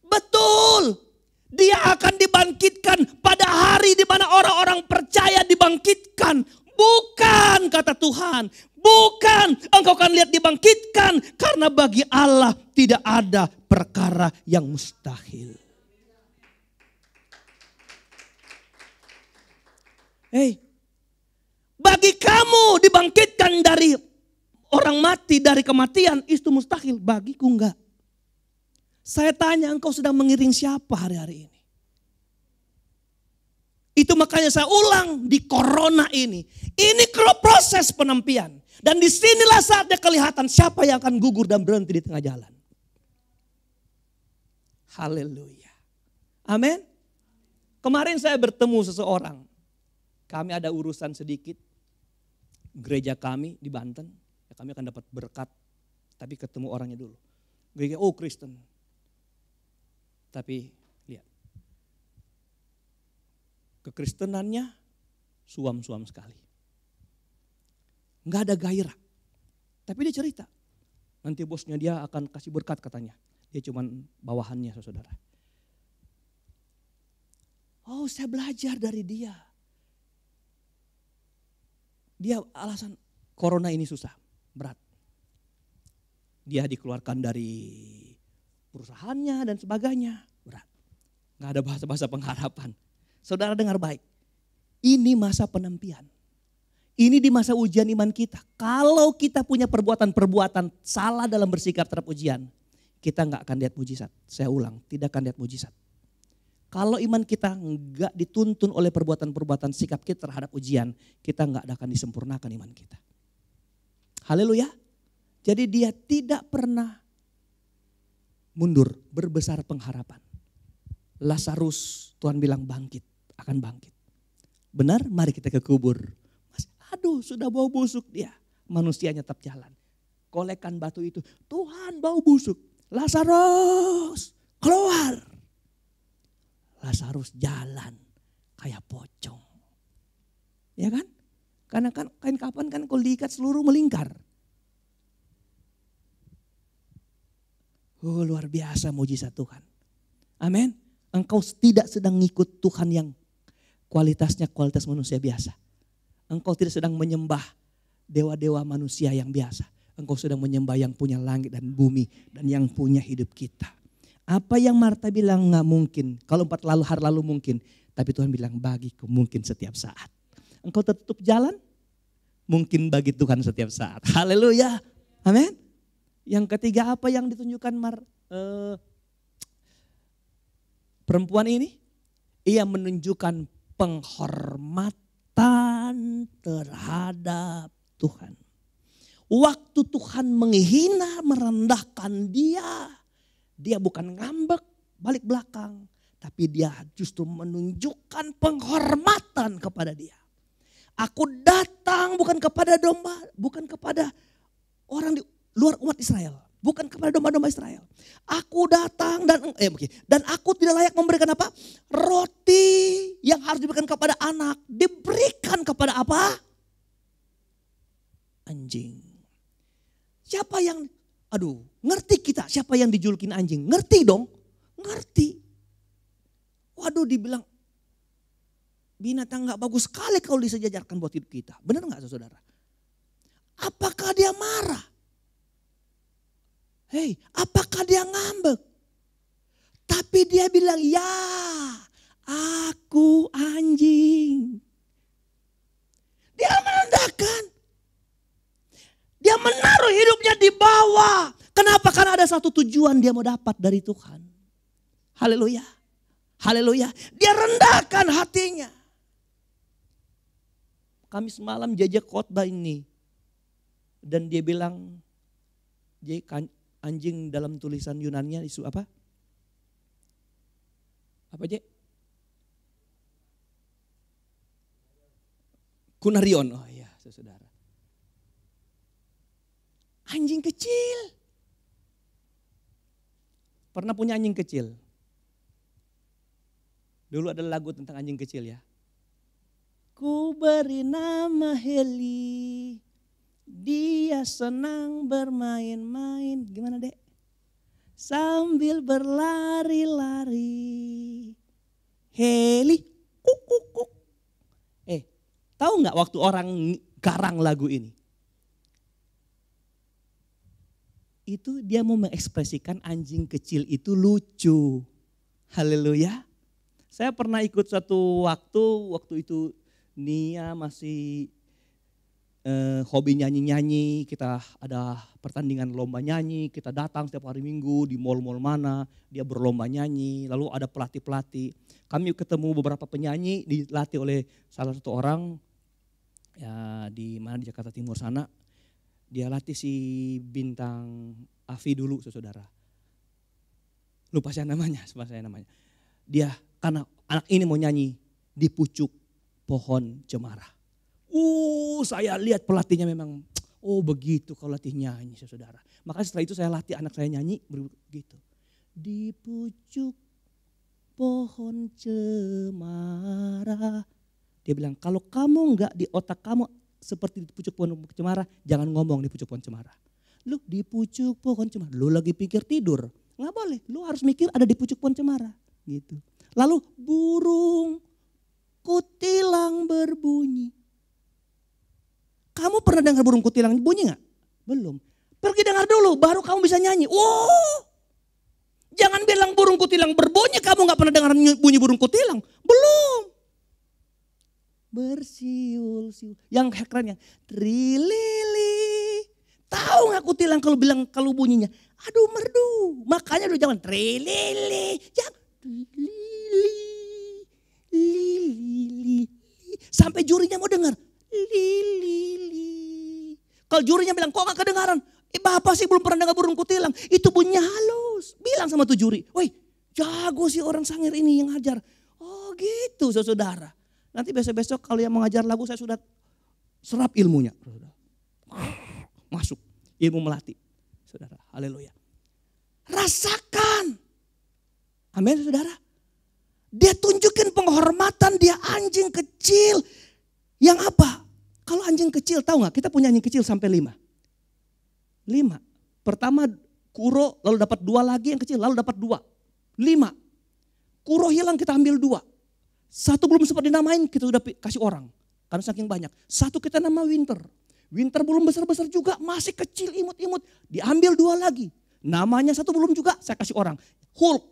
Betul. Dia akan dibangkitkan pada hari di mana orang-orang percaya dibangkitkan. Bukan kata Tuhan. Bukan engkau akan lihat dibangkitkan. Karena bagi Allah tidak ada perkara yang mustahil. Bagi kamu dibangkitkan dari orang mati, dari kematian, itu mustahil. Bagiku enggak. Saya tanya, engkau sedang mengiring siapa hari-hari ini? Itu makanya saya ulang di corona ini. Ini proses penampian. Dan disinilah saatnya kelihatan siapa yang akan gugur dan berhenti di tengah jalan. Haleluya. Amin. Kemarin saya bertemu seseorang. Kami ada urusan sedikit, gereja kami di Banten, ya kami akan dapat berkat, tapi ketemu orangnya dulu. Gereja, Kristen. Tapi lihat, kekristenannya suam-suam sekali. Nggak ada gairah. Tapi dia cerita, nanti bosnya dia akan kasih berkat katanya. Dia cuman bawahannya saudara. Saya belajar dari dia. Dia alasan corona ini susah, berat. Dia dikeluarkan dari perusahaannya dan sebagainya, berat. Gak ada bahasa-bahasa pengharapan. Saudara dengar baik, ini masa penampian. Ini di masa ujian iman kita. Kalau kita punya perbuatan-perbuatan salah dalam bersikap terhadap ujian, kita gak akan lihat mujizat. Saya ulang, tidak akan lihat mujizat. Kalau iman kita enggak dituntun oleh perbuatan-perbuatan sikap kita terhadap ujian, kita enggak akan disempurnakan iman kita. Haleluya. Jadi dia tidak pernah mundur, berbesar pengharapan. Lazarus Tuhan bilang bangkit, akan bangkit. Benar, mari kita ke kubur. Aduh, sudah bau busuk dia. Manusianya tetap jalan. Kolekan batu itu, Tuhan bau busuk. Lazarus, keluar. Lazarus jalan kayak pocong. Ya kan? Karena kan kain kapan kan kalau diikat seluruh melingkar. Oh, luar biasa mujizat Tuhan. Amin. Engkau tidak sedang ngikut Tuhan yang kualitasnya kualitas manusia biasa. Engkau tidak sedang menyembah dewa-dewa manusia yang biasa. Engkau sedang menyembah yang punya langit dan bumi dan yang punya hidup kita. Apa yang Marta bilang nggak mungkin. Kalau 4 hari lalu mungkin. Tapi Tuhan bilang bagiku mungkin setiap saat. Engkau tutup jalan, mungkin bagi Tuhan setiap saat. Haleluya. Amin. Yang ketiga apa yang ditunjukkan perempuan ini? Ia menunjukkan penghormatan terhadap Tuhan. Waktu Tuhan menghina, merendahkan dia bukan ngambek balik belakang. Tapi dia justru menunjukkan penghormatan kepada dia. Aku datang bukan kepada domba, bukan kepada orang di luar umat Israel. Bukan kepada domba-domba Israel. Aku datang dan aku tidak layak memberikan apa? Roti yang harus diberikan kepada anak. Diberikan kepada apa? Anjing. Siapa yang, ngerti kita siapa yang dijulukin anjing? Ngerti dong? Ngerti. Waduh, dibilang binatang gak bagus sekali kalau disejajarkan buat hidup kita. Benar gak saudara? Apakah dia marah? Hei, apakah dia ngambek? Tapi dia bilang, ya aku anjing. Dia merendahkan. Dia menaruh hidupnya di bawah. Kenapa? Karena ada satu tujuan dia mau dapat dari Tuhan. Haleluya. Haleluya. Dia rendahkan hatinya. Kami semalam jajak khotbah ini. Dan dia bilang, anjing dalam tulisan Yunannya isu apa? Apa Jek? Kunarion. Oh iya, saudara. Anjing kecil. Pernah punya anjing kecil? Dulu ada lagu tentang anjing kecil ya. Ku beri nama Heli. Dia senang bermain-main. Gimana Dek? Sambil berlari-lari. Heli. Kuk, kuk, kuk. Tahu gak waktu orang garang lagu ini? Itu dia mau mengekspresikan anjing kecil itu lucu. Haleluya. Saya pernah ikut satu waktu itu Nia masih hobi nyanyi-nyanyi, kita ada pertandingan lomba nyanyi, kita datang setiap hari Minggu di mal-mal mana, dia berlomba nyanyi, lalu ada pelatih-pelatih. Kami ketemu beberapa penyanyi dilatih oleh salah satu orang ya di mana di Jakarta Timur sana. Dia latih si bintang Afi dulu saudara. Lupa saya namanya. Dia karena anak ini mau nyanyi di pucuk pohon cemara. Saya lihat pelatihnya memang, begitu kalau latih nyanyi saudara. Makanya setelah itu saya latih anak saya nyanyi begitu. Di pucuk pohon cemara. Dia bilang kalau kamu enggak di otak kamu seperti di pucuk pohon cemara, jangan ngomong di pucuk pohon cemara. Lu di pucuk pohon cemara, lu lagi pikir tidur. Enggak boleh, lu harus mikir ada di pucuk pohon cemara. Gitu. Lalu burung kutilang berbunyi. Kamu pernah dengar burung kutilang bunyi gak? Belum. Pergi dengar dulu baru kamu bisa nyanyi. Jangan bilang burung kutilang berbunyi kamu gak pernah dengar bunyi burung kutilang. Belum. Bersiul-siul. Yang kerennya trilili. Tahu gak kutilang kalau bunyinya? Aduh merdu. Makanya lu jangan trilili. Jangan lili. Sampai jurinya mau dengar. Lili. Kalau jurinya bilang kok gak kedengaran? Bapak sih belum pernah dengar burung kutilang. Itu bunyinya halus. Bilang bilang sama tuh juri, woi jago sih orang Sangir ini yang ngajar. Oh gitu saudara. Nanti besok-besok kalau yang mengajar lagu saya sudah serap ilmunya. Masuk ilmu melati. Saudara, haleluya. Rasakan. Amin saudara. Dia tunjukin penghormatan, dia anjing kecil. Yang apa? Kalau anjing kecil tahu gak? Kita punya anjing kecil sampai 5. Pertama kuro lalu dapat 2 lagi yang kecil lalu dapat 2. 5. Kuro hilang kita ambil 2. 1 belum sempat dinamain kita udah kasih orang. Karena saking banyak. 1 kita nama Winter. Winter belum besar-besar juga masih kecil imut-imut. Diambil 2 lagi. Namanya 1 belum juga saya kasih orang. Hulk.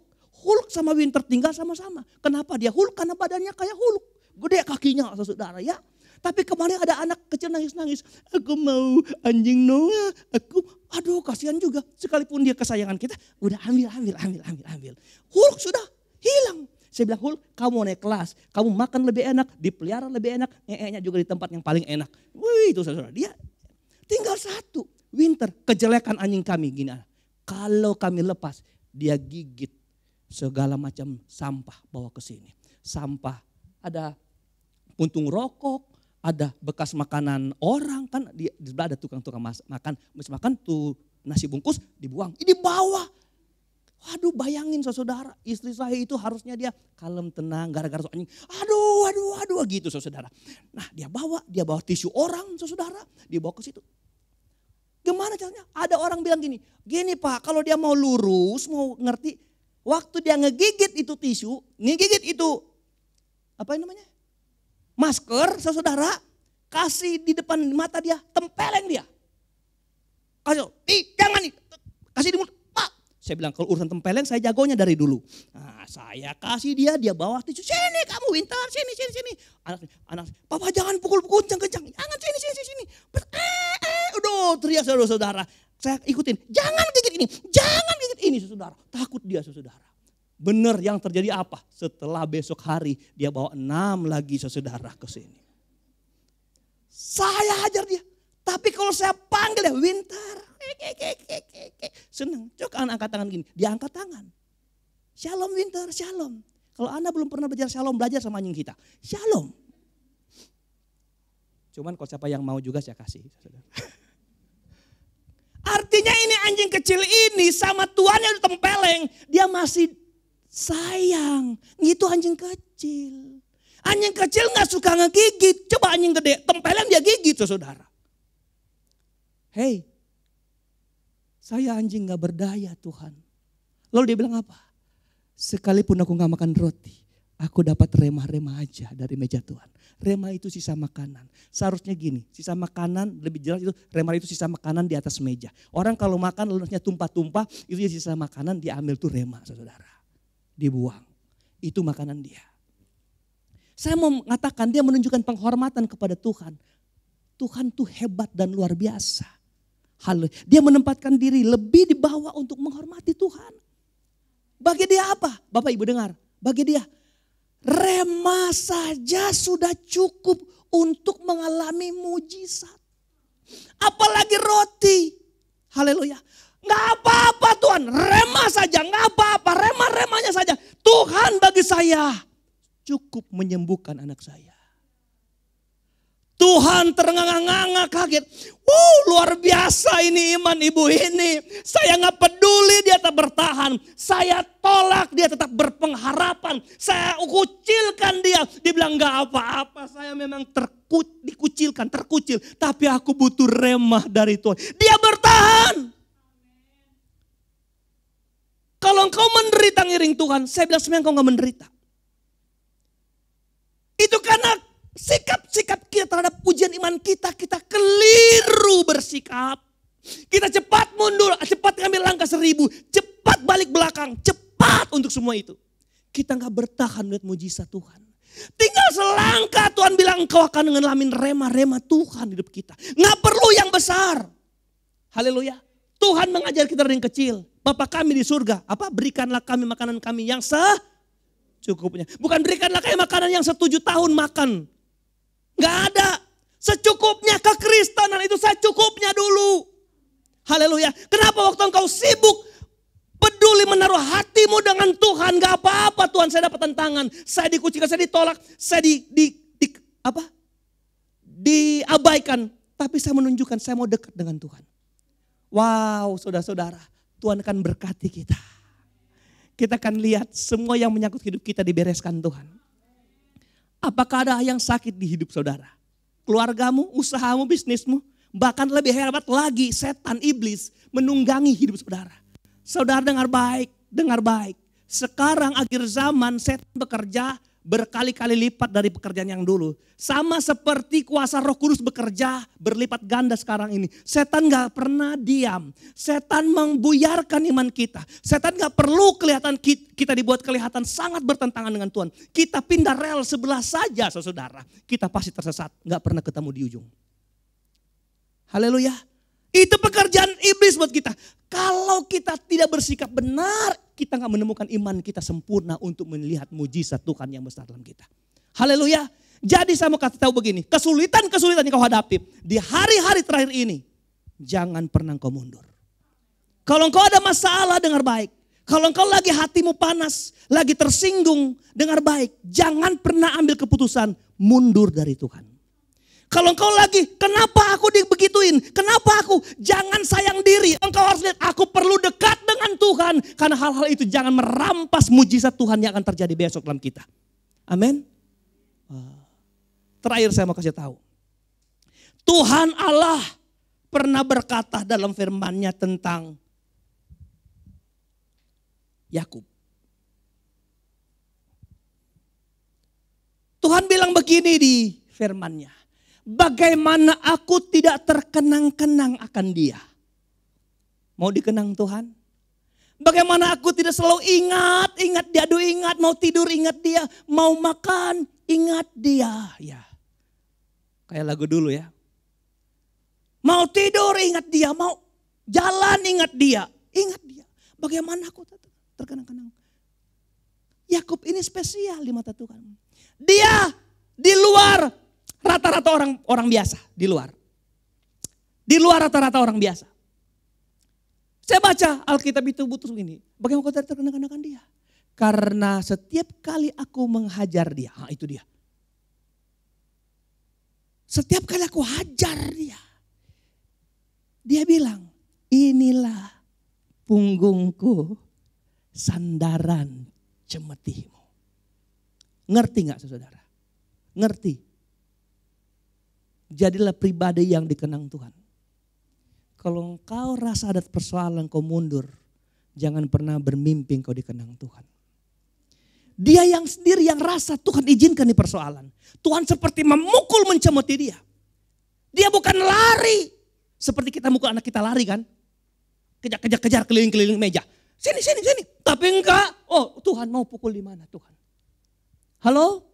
Hulk sama Winter tinggal sama-sama. Kenapa dia Hulk? Karena badannya kayak Hulk. Gede kakinya saudara ya. Tapi kemarin ada anak kecil nangis-nangis. Aku mau anjing Noah. Aduh kasihan juga. Sekalipun dia kesayangan kita. Udah ambil. Hulk sudah hilang. Saya bilang Hulk kamu naik kelas. Kamu makan lebih enak. Dipelihara lebih enak. Nya juga di tempat yang paling enak. Wih itu saudara. Dia tinggal 1. Winter. Kejelekan anjing kami. Gini. Kalau kami lepas. Dia gigit. Segala macam sampah bawa ke sini. Sampah. Ada puntung rokok. Ada bekas makanan orang kan di sebelah ada tukang-tukang makan. Habis makan tuh nasi bungkus dibuang. Ini dibawa. Waduh bayangin saudara. Istri saya itu harusnya dia kalem tenang gara-gara anjing. Aduh gitu saudara. Nah dia bawa tisu orang saudara. Dia bawa ke situ. Gimana caranya? Ada orang bilang gini Pak kalau dia mau lurus mau ngerti. Waktu dia ngegigit itu tisu. Ngegigit itu apa namanya? Masker saudara, kasih di depan mata dia, tempeleng dia. Jangan nih, kasih di mulut. Pak, saya bilang kalau urusan tempeleng saya jagonya dari dulu. Nah, saya kasih dia bawa tisu. Sini kamu Winter, sini. Anak, papa jangan pukul kencang. Jangan sini. Udah teriak saudara. Saya ikutin, jangan gigit ini saudara. Takut dia saudara. Benar yang terjadi apa? Setelah besok hari dia bawa 6 lagi saudara ke sini. Saya hajar dia. Tapi kalau saya panggil dia Winter. Senang. Coba angkat tangan gini. Dia angkat tangan. Shalom Winter, shalom. Kalau Anda belum pernah belajar shalom, belajar sama anjing kita. Shalom. Cuman kalau siapa yang mau juga saya kasih. Saudara. Artinya ini anjing kecil ini sama tuannya ditempeleng. Dia masih sayang, itu anjing kecil. Anjing kecil gak suka ngegigit. Coba anjing gede, tempeleng dia gigit saudara. Hei, saya anjing gak berdaya Tuhan. Lalu dia bilang apa? Sekalipun aku gak makan roti, aku dapat remah-remah aja dari meja Tuhan. Remah itu sisa makanan. Seharusnya gini, sisa makanan lebih jelas itu remah itu sisa makanan di atas meja. Orang kalau makan lalu tumpah-tumpah, itu sisa makanan diambil tuh remah saudara. Dibuang. Itu makanan dia. Saya mau mengatakan dia menunjukkan penghormatan kepada Tuhan. Tuhan tuh hebat dan luar biasa. Haleluya. Dia menempatkan diri lebih di bawah untuk menghormati Tuhan. Bagi dia apa? Bapak Ibu dengar. Bagi dia remah saja sudah cukup untuk mengalami mujizat. Apalagi roti. Haleluya. Gak apa-apa Tuhan, remah saja, gak apa-apa, remah-remahnya saja. Tuhan bagi saya cukup menyembuhkan anak saya. Tuhan terengah-engah kaget. Luar biasa ini iman ibu ini. Saya gak peduli dia tetap bertahan. Saya tolak dia tetap berpengharapan. Saya kucilkan dia. Dia bilang gak apa-apa, saya memang dikucilkan, terkucil. Tapi aku butuh remah dari Tuhan. Dia bertahan. Kalau engkau menderita ngiring Tuhan, saya bilang sebenarnya engkau gak menderita. Itu karena sikap-sikap kita terhadap ujian iman kita keliru bersikap. Kita cepat mundur, cepat ngambil langkah 1000, cepat balik belakang, cepat untuk semua itu. Kita gak bertahan melihat mujizat Tuhan. Tinggal selangkah Tuhan bilang engkau akan ngalamin remah-remah Tuhan hidup kita. Gak perlu yang besar. Haleluya. Tuhan mengajar kita dari yang kecil. Bapa kami di surga, berikanlah kami makanan kami yang secukupnya. Bukan berikanlah kami makanan yang 7 tahun makan. Gak ada. Secukupnya, kekristenan itu secukupnya dulu. Haleluya. Kenapa waktu engkau sibuk peduli peduli menaruh hatimu dengan Tuhan. Gak apa-apa Tuhan, saya dapat tantangan. Saya dikucilkan, saya ditolak, saya diabaikan. Tapi saya menunjukkan saya mau dekat dengan Tuhan. Wow, saudara-saudara, Tuhan akan berkati kita. Kita akan lihat semua yang menyangkut hidup kita dibereskan Tuhan. Apakah ada yang sakit di hidup saudara? Keluargamu, usahamu, bisnismu. Bahkan lebih hebat lagi, setan, iblis menunggangi hidup saudara. Saudara dengar baik, dengar baik. Sekarang akhir zaman setan bekerja berkali-kali lipat dari pekerjaan yang dulu. Sama seperti kuasa Roh Kudus bekerja berlipat ganda sekarang ini. Setan gak pernah diam. Setan membuyarkan iman kita. Setan gak perlu kelihatan kita dibuat kelihatan sangat bertentangan dengan Tuhan. Kita pindah rel sebelah saja saudara. Kita pasti tersesat. Gak pernah ketemu di ujung. Haleluya. Itu pekerjaan iblis buat kita. Kalau kita tidak bersikap benar, kita gak menemukan iman kita sempurna untuk melihat mujizat Tuhan yang besar dalam kita. Haleluya. Jadi saya mau kasih tahu begini, kesulitan-kesulitan yang kau hadapi di hari-hari terakhir ini, jangan pernah kau mundur. Kalau engkau ada masalah, dengar baik. Kalau engkau lagi hatimu panas, lagi tersinggung, dengar baik. Jangan pernah ambil keputusan mundur dari Tuhan. Kalau engkau lagi, kenapa aku dibegituin? Kenapa aku? Jangan sayang diri. Engkau harus lihat, aku perlu dekat dengan Tuhan. Karena hal-hal itu jangan merampas mujizat Tuhan yang akan terjadi besok dalam kita. Amin. Terakhir saya mau kasih tahu. Tuhan Allah pernah berkata dalam firman-Nya tentang Yakub. Tuhan bilang begini di firman-Nya. Bagaimana aku tidak terkenang-kenang akan dia. Mau dikenang Tuhan? Bagaimana aku tidak selalu ingat dia, aduh ingat, mau tidur ingat dia, mau makan ingat dia. Ya, kayak lagu dulu ya. Mau tidur ingat dia, mau jalan ingat dia. Bagaimana aku terkenang-kenang. Yakub ini spesial di mata Tuhan. Dia di luar rata-rata orang biasa, di luar. Di luar rata-rata orang biasa. Saya baca Alkitab itu butuh ini. Bagaimana kau terkenang-kenang dia? Karena setiap kali aku menghajar dia. Itu dia. Setiap kali aku hajar dia. Dia bilang, inilah punggungku, sandaran cemetimu. Ngerti gak saudara? Ngerti. Jadilah pribadi yang dikenang Tuhan. Kalau engkau rasa ada persoalan kau mundur, jangan pernah bermimpi kau dikenang Tuhan. Dia yang sendiri yang rasa Tuhan izinkan di persoalan. Tuhan seperti memukul mencemoti dia. Dia bukan lari. Seperti kita mukul anak kita lari kan. Kejar keliling-keliling meja. Sini. Tapi enggak. Oh Tuhan mau pukul di mana Tuhan? Halo?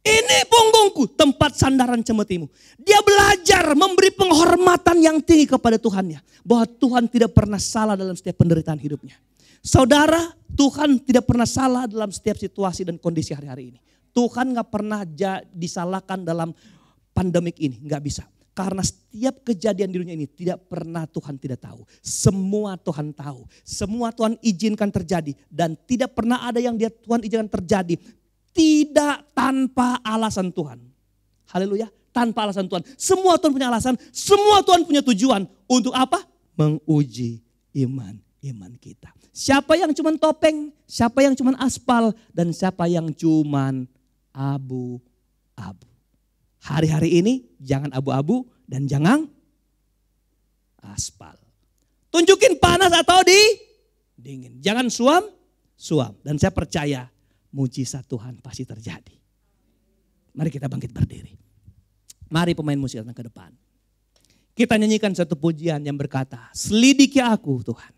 Ini punggungku, tempat sandaran cemetimu. Dia belajar memberi penghormatan yang tinggi kepada Tuhannya. Bahwa Tuhan tidak pernah salah dalam setiap penderitaan hidupnya. Saudara, Tuhan tidak pernah salah dalam setiap situasi dan kondisi hari-hari ini. Tuhan gak pernah disalahkan dalam pandemik ini, gak bisa. Karena setiap kejadian di dunia ini tidak pernah Tuhan tidak tahu. Semua Tuhan tahu, semua Tuhan izinkan terjadi. Dan tidak pernah ada yang Tuhan izinkan terjadi. Tidak tanpa alasan Tuhan. Haleluya. Tanpa alasan Tuhan. Semua Tuhan punya alasan. Semua Tuhan punya tujuan. Untuk apa? Menguji iman kita. Siapa yang cuman topeng. Siapa yang cuman aspal. Dan siapa yang cuman abu-abu. Hari-hari ini jangan abu-abu dan jangan aspal. Tunjukin panas atau dingin. Jangan suam. Dan saya percaya mujizat Tuhan pasti terjadi. Mari kita bangkit berdiri. Mari pemain musik datang ke depan. Kita nyanyikan satu pujian yang berkata, selidiki aku Tuhan.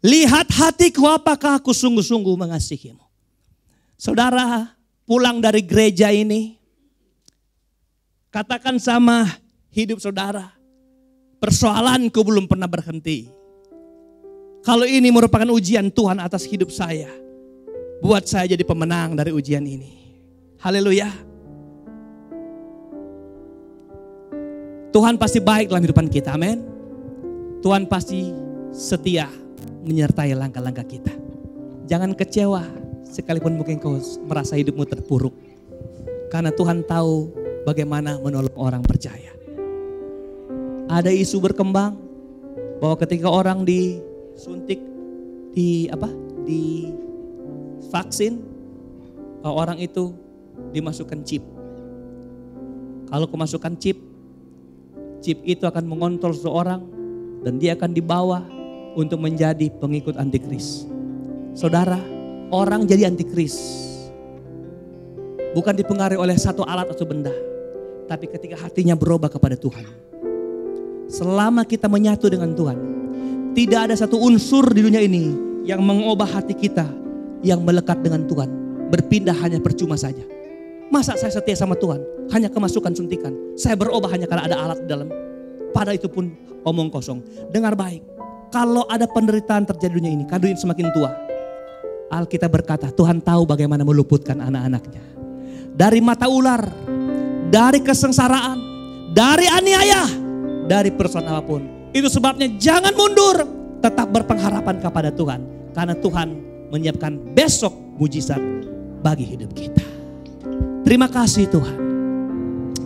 Lihat hatiku apakah aku sungguh-sungguh mengasihimu. Saudara pulang dari gereja ini. Katakan sama hidup saudara. Persoalanku belum pernah berhenti. Kalau ini merupakan ujian Tuhan atas hidup saya. Buat saya jadi pemenang dari ujian ini. Haleluya. Tuhan pasti baik dalam kehidupan kita. Amin. Tuhan pasti setia menyertai langkah-langkah kita. Jangan kecewa sekalipun mungkin kau merasa hidupmu terpuruk. Karena Tuhan tahu bagaimana menolong orang percaya. Ada isu berkembang bahwa ketika orang disuntik di vaksin, orang itu dimasukkan chip. Kalau kemasukan chip itu akan mengontrol seseorang dan dia akan dibawa untuk menjadi pengikut antikris. Saudara, orang jadi antikris bukan dipengaruhi oleh satu alat atau benda, tapi ketika hatinya berubah kepada Tuhan. Selama kita menyatu dengan Tuhan, tidak ada satu unsur di dunia ini yang mengubah hati kita yang melekat dengan Tuhan. Berpindah hanya percuma saja. Masa saya setia sama Tuhan hanya kemasukan suntikan, saya berubah hanya karena ada alat di dalam. Pada itu pun omong kosong. Dengar baik, kalau ada penderitaan terjadi di dunia ini, kaduin semakin tua. Alkitab berkata, Tuhan tahu bagaimana meluputkan anak-anaknya dari mata ular, dari kesengsaraan, dari aniaya, dari persoalan apapun. Itu sebabnya jangan mundur, tetap berpengharapan kepada Tuhan. Karena Tuhan menyiapkan besok mujizat bagi hidup kita. Terima kasih Tuhan.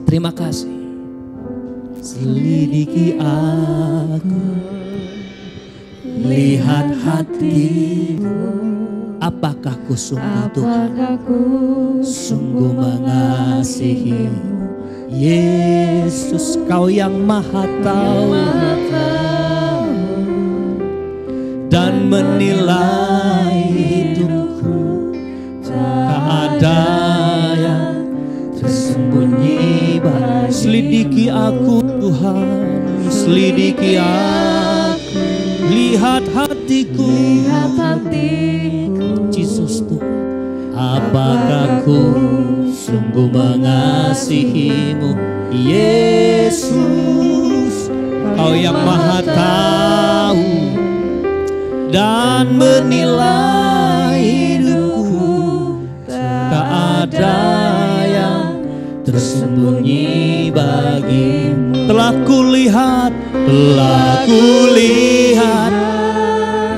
Terima kasih. Selidiki aku, lihat hatiku. Apakah ku sungguh Tuhan, sungguh mengasihimu. Yesus, kau yang maha tahu dan menilai hidupku. Tak ada yang tersembunyi bagi. Selidiki aku Tuhan, selidiki aku. Lihat hatiku, Yesus Tuhan. Apakah ku sungguh mengasihimu, Yesus, kau yang maha tahu dan menilai hidupku. Tak ada yang tersembunyi bagimu. Telah kulihat.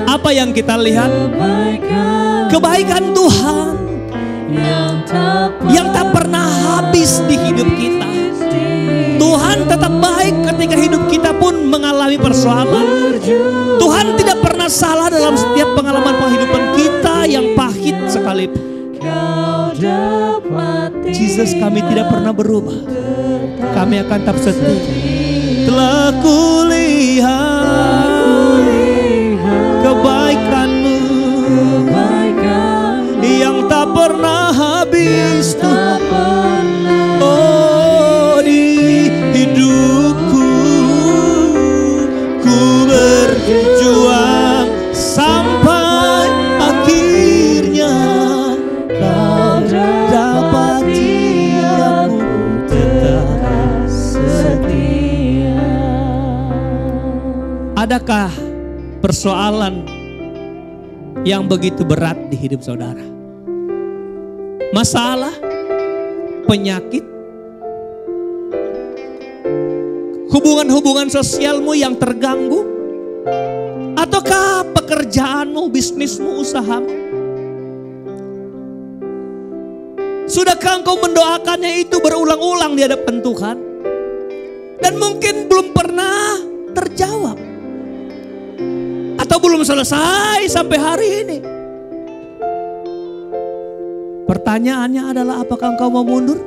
Apa yang kita lihat? Kebaikan Tuhan yang tak pernah habis di hidup kita. Tuhan tetap baik ketika hidup kita pun mengalami persoalan. Tuhan tidak pernah salah dalam setiap pengalaman penghidupan kita yang pahit sekalipun. Jesus, kami tidak pernah berubah. Kami akan tetap setia. Telah kulihat kebaikan-Mu yang tak pernah habis Tuhan. Oh, di hidupku ku berjuang sampai akhirnya kau dapati aku tetap setia. Adakah persoalan yang begitu berat di hidup saudara? Masalah, penyakit, hubungan-hubungan sosialmu yang terganggu, ataukah pekerjaanmu, bisnismu, usahamu? Sudahkah engkau mendoakannya itu berulang-ulang di hadapan Tuhan dan mungkin belum pernah terjawab atau belum selesai sampai hari ini? Pertanyaannya adalah, apakah engkau mau mundur?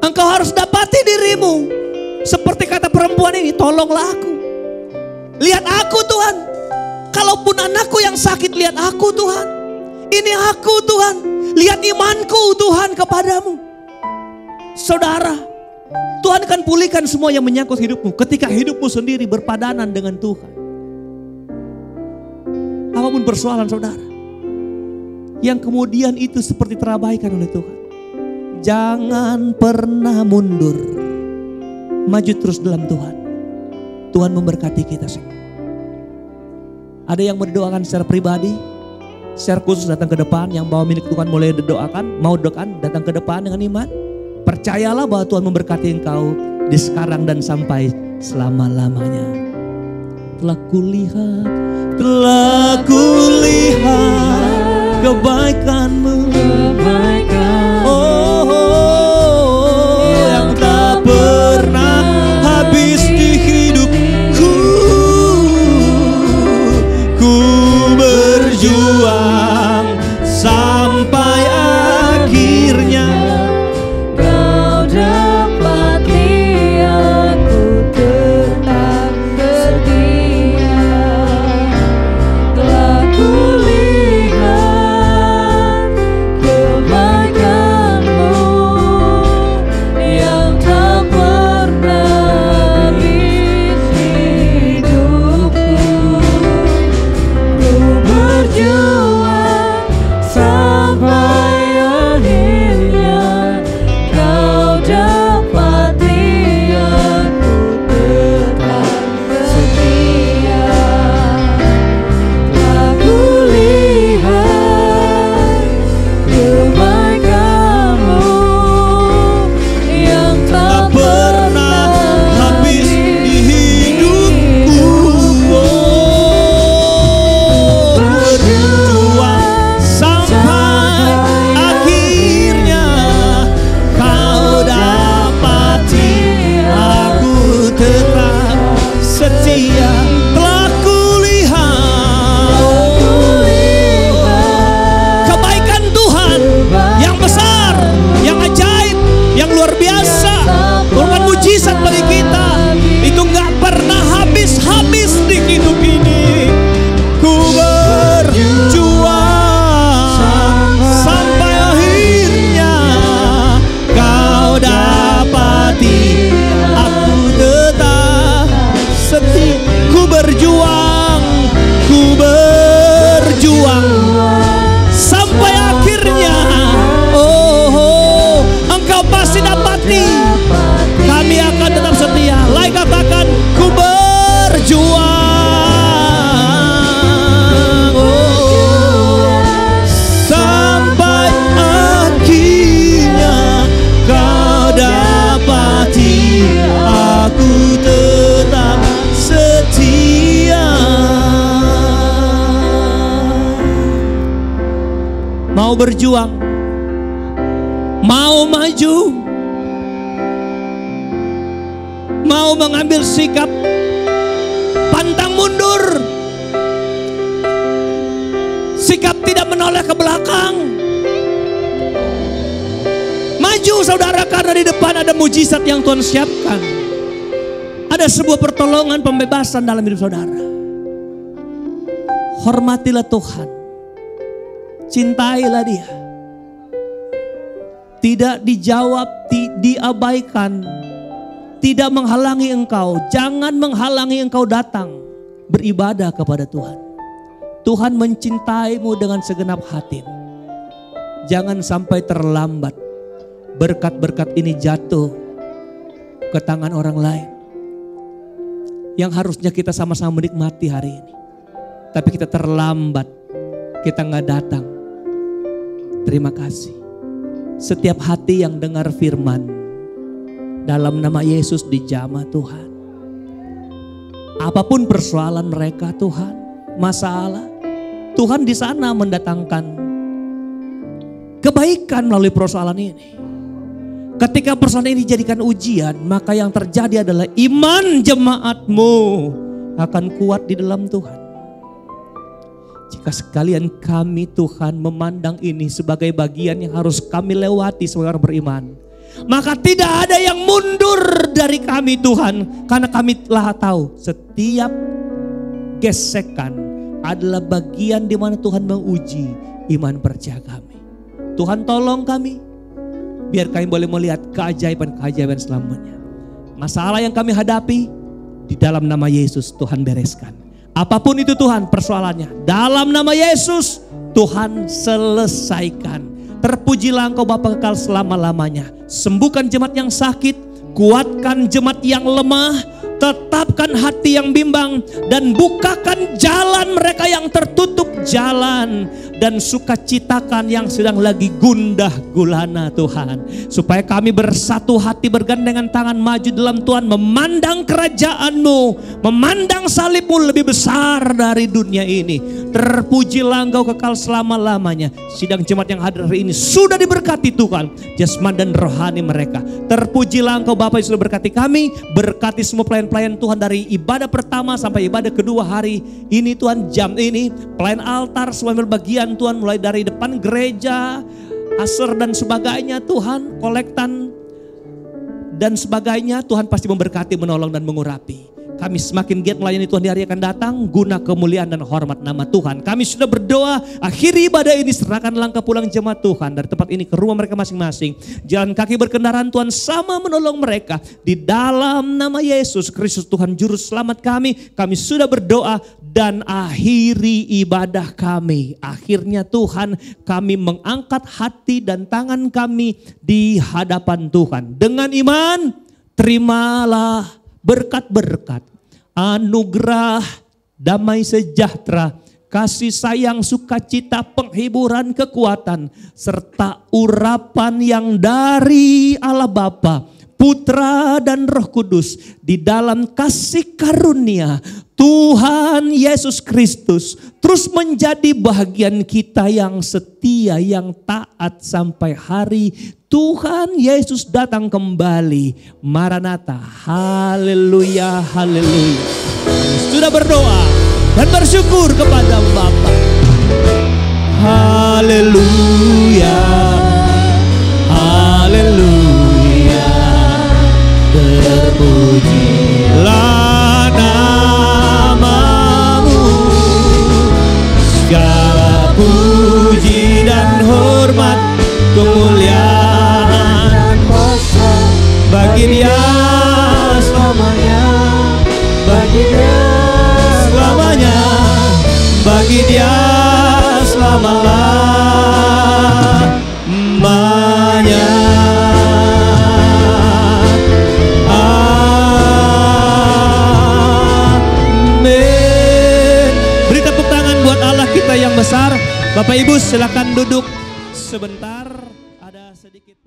Engkau harus dapati dirimu seperti kata perempuan ini, tolonglah aku. Lihat aku Tuhan. Kalaupun anakku yang sakit, lihat aku Tuhan. Ini aku Tuhan. Lihat imanku Tuhan kepadamu. Saudara, Tuhan akan pulihkan semua yang menyangkut hidupmu ketika hidupmu sendiri berpadanan dengan Tuhan. Apapun persoalan saudara, yang kemudian itu seperti terabaikan oleh Tuhan, jangan pernah mundur. Maju terus dalam Tuhan. Tuhan memberkati kita semua. Ada yang mendoakan secara pribadi, secara khusus datang ke depan. Yang bawa milik Tuhan mulai didoakan, mau doakan datang ke depan dengan iman. Percayalah bahwa Tuhan memberkati engkau di sekarang dan sampai selama-lamanya. telah kulihat kebaikan-Mu. Yang tak pernah habis di hidupku. Ku berjuang sampai akhirnya. Kau dapati aku tetap setia. Telah kulihat kebaikan-Mu yang tak pernah habis hidupku. Ku berjuang sampai akhirnya. Kau dapati aku tetap setia. Telah kulihat kebaikan-Mu yang tak pernah habis di hidupku. Berjuang sampai akhirnya. Kau dapati aku tetap setia. Telah kulihat kebaikan Tuhan yang besar, yang ajaib, yang luar biasa, merupakan mujizat bagi kita. Itu gak pernah habis-habis di hidup ini. Ku berjuang sampai akhirnya. Kau dapati aku tetap setia. Ku berjuang sampai akhirnya. Engkau pasti dapati. Kami akan tetap setia. Lai katakan, ku berjuang sampai akhirnya. Kau dapati aku tetap setia. Mau berjuang, mau maju, mau mengambil sikap pantang mundur, sikap tidak menoleh ke belakang. Maju saudara, karena di depan ada mujizat yang Tuhan siapkan. Ada sebuah pertolongan, pembebasan dalam hidup saudara. Hormatilah Tuhan, cintailah Dia. Tidak dijawab, diabaikan, tidak menghalangi engkau. Jangan menghalangi engkau datang beribadah kepada Tuhan. Tuhan mencintaimu dengan segenap hatimu. Jangan sampai terlambat berkat-berkat ini jatuh ke tangan orang lain yang harusnya kita sama-sama menikmati hari ini. Tapi kita terlambat, kita gak datang. Terima kasih. Setiap hati yang dengar firman, dalam nama Yesus dijamah Tuhan. Apapun persoalan mereka Tuhan, masalah, Tuhan di sana mendatangkan kebaikan melalui persoalan ini. Ketika persoalan ini dijadikan ujian, maka yang terjadi adalah iman jemaatmu akan kuat di dalam Tuhan. Jika sekalian kami Tuhan memandang ini sebagai bagian yang harus kami lewati sebagai orang beriman, maka tidak ada yang mundur dari kami Tuhan. Karena kami telah tahu setiap gesekan adalah bagian di mana Tuhan menguji iman percaya kami. Tuhan tolong kami, biar kami boleh melihat keajaiban-keajaiban selamanya. Masalah yang kami hadapi, di dalam nama Yesus Tuhan bereskan. Apapun itu Tuhan persoalannya, dalam nama Yesus Tuhan selesaikan. Terpujilah Engkau Bapa kekal selama-lamanya. Sembuhkan jemaat yang sakit, kuatkan jemaat yang lemah, tetapkan hati yang bimbang, dan bukakan jalan mereka yang tertutup jalan, dan sukacitakan yang sedang lagi gundah gulana Tuhan. Supaya kami bersatu hati, bergandengan tangan maju dalam Tuhan, memandang kerajaan-Mu, memandang salib-Mu lebih besar dari dunia ini. Terpujilah Engkau kekal selama-lamanya. Sidang jemaat yang hadir hari ini sudah diberkati Tuhan, jasmani dan rohani mereka. Terpujilah Engkau Bapa yang sudah berkati kami, berkati semua pelayan-pelayan Tuhan dari ibadah pertama sampai ibadah kedua hari ini Tuhan, jam ini, pelayan altar semua berbagian Tuhan, mulai dari depan gereja, asar dan sebagainya Tuhan, kolektan dan sebagainya Tuhan pasti memberkati, menolong dan mengurapi. Kami semakin giat melayani Tuhan di hari akan datang, guna kemuliaan dan hormat nama Tuhan. Kami sudah berdoa, akhiri ibadah ini, serahkan langkah pulang jemaat Tuhan dari tempat ini ke rumah mereka masing-masing. Jalan kaki berkendaraan Tuhan sama menolong mereka. Di dalam nama Yesus Kristus Tuhan Juru Selamat kami sudah berdoa dan akhiri ibadah kami. Akhirnya Tuhan, kami mengangkat hati dan tangan kami di hadapan Tuhan. Dengan iman, terimalah berkat-berkat, anugerah, damai sejahtera, kasih sayang, sukacita, penghiburan, kekuatan, serta urapan yang dari Allah Bapa, Putra dan Roh Kudus di dalam kasih karunia Tuhan Yesus Kristus terus menjadi bagian kita yang setia, yang taat sampai hari Tuhan Yesus datang kembali. Maranatha, haleluya, haleluya. Sudah berdoa dan bersyukur kepada Bapa. Haleluya, haleluya. Terpujilah namamu, segala puji dan hormat, kemuliaan dan kuasa bagi Dia selamanya, bagi Dia selamanya, bagi Dia selama-lamanya. Beri tepuk tangan buat Allah kita yang besar. Bapak Ibu silakan duduk sebentar. Ada sedikit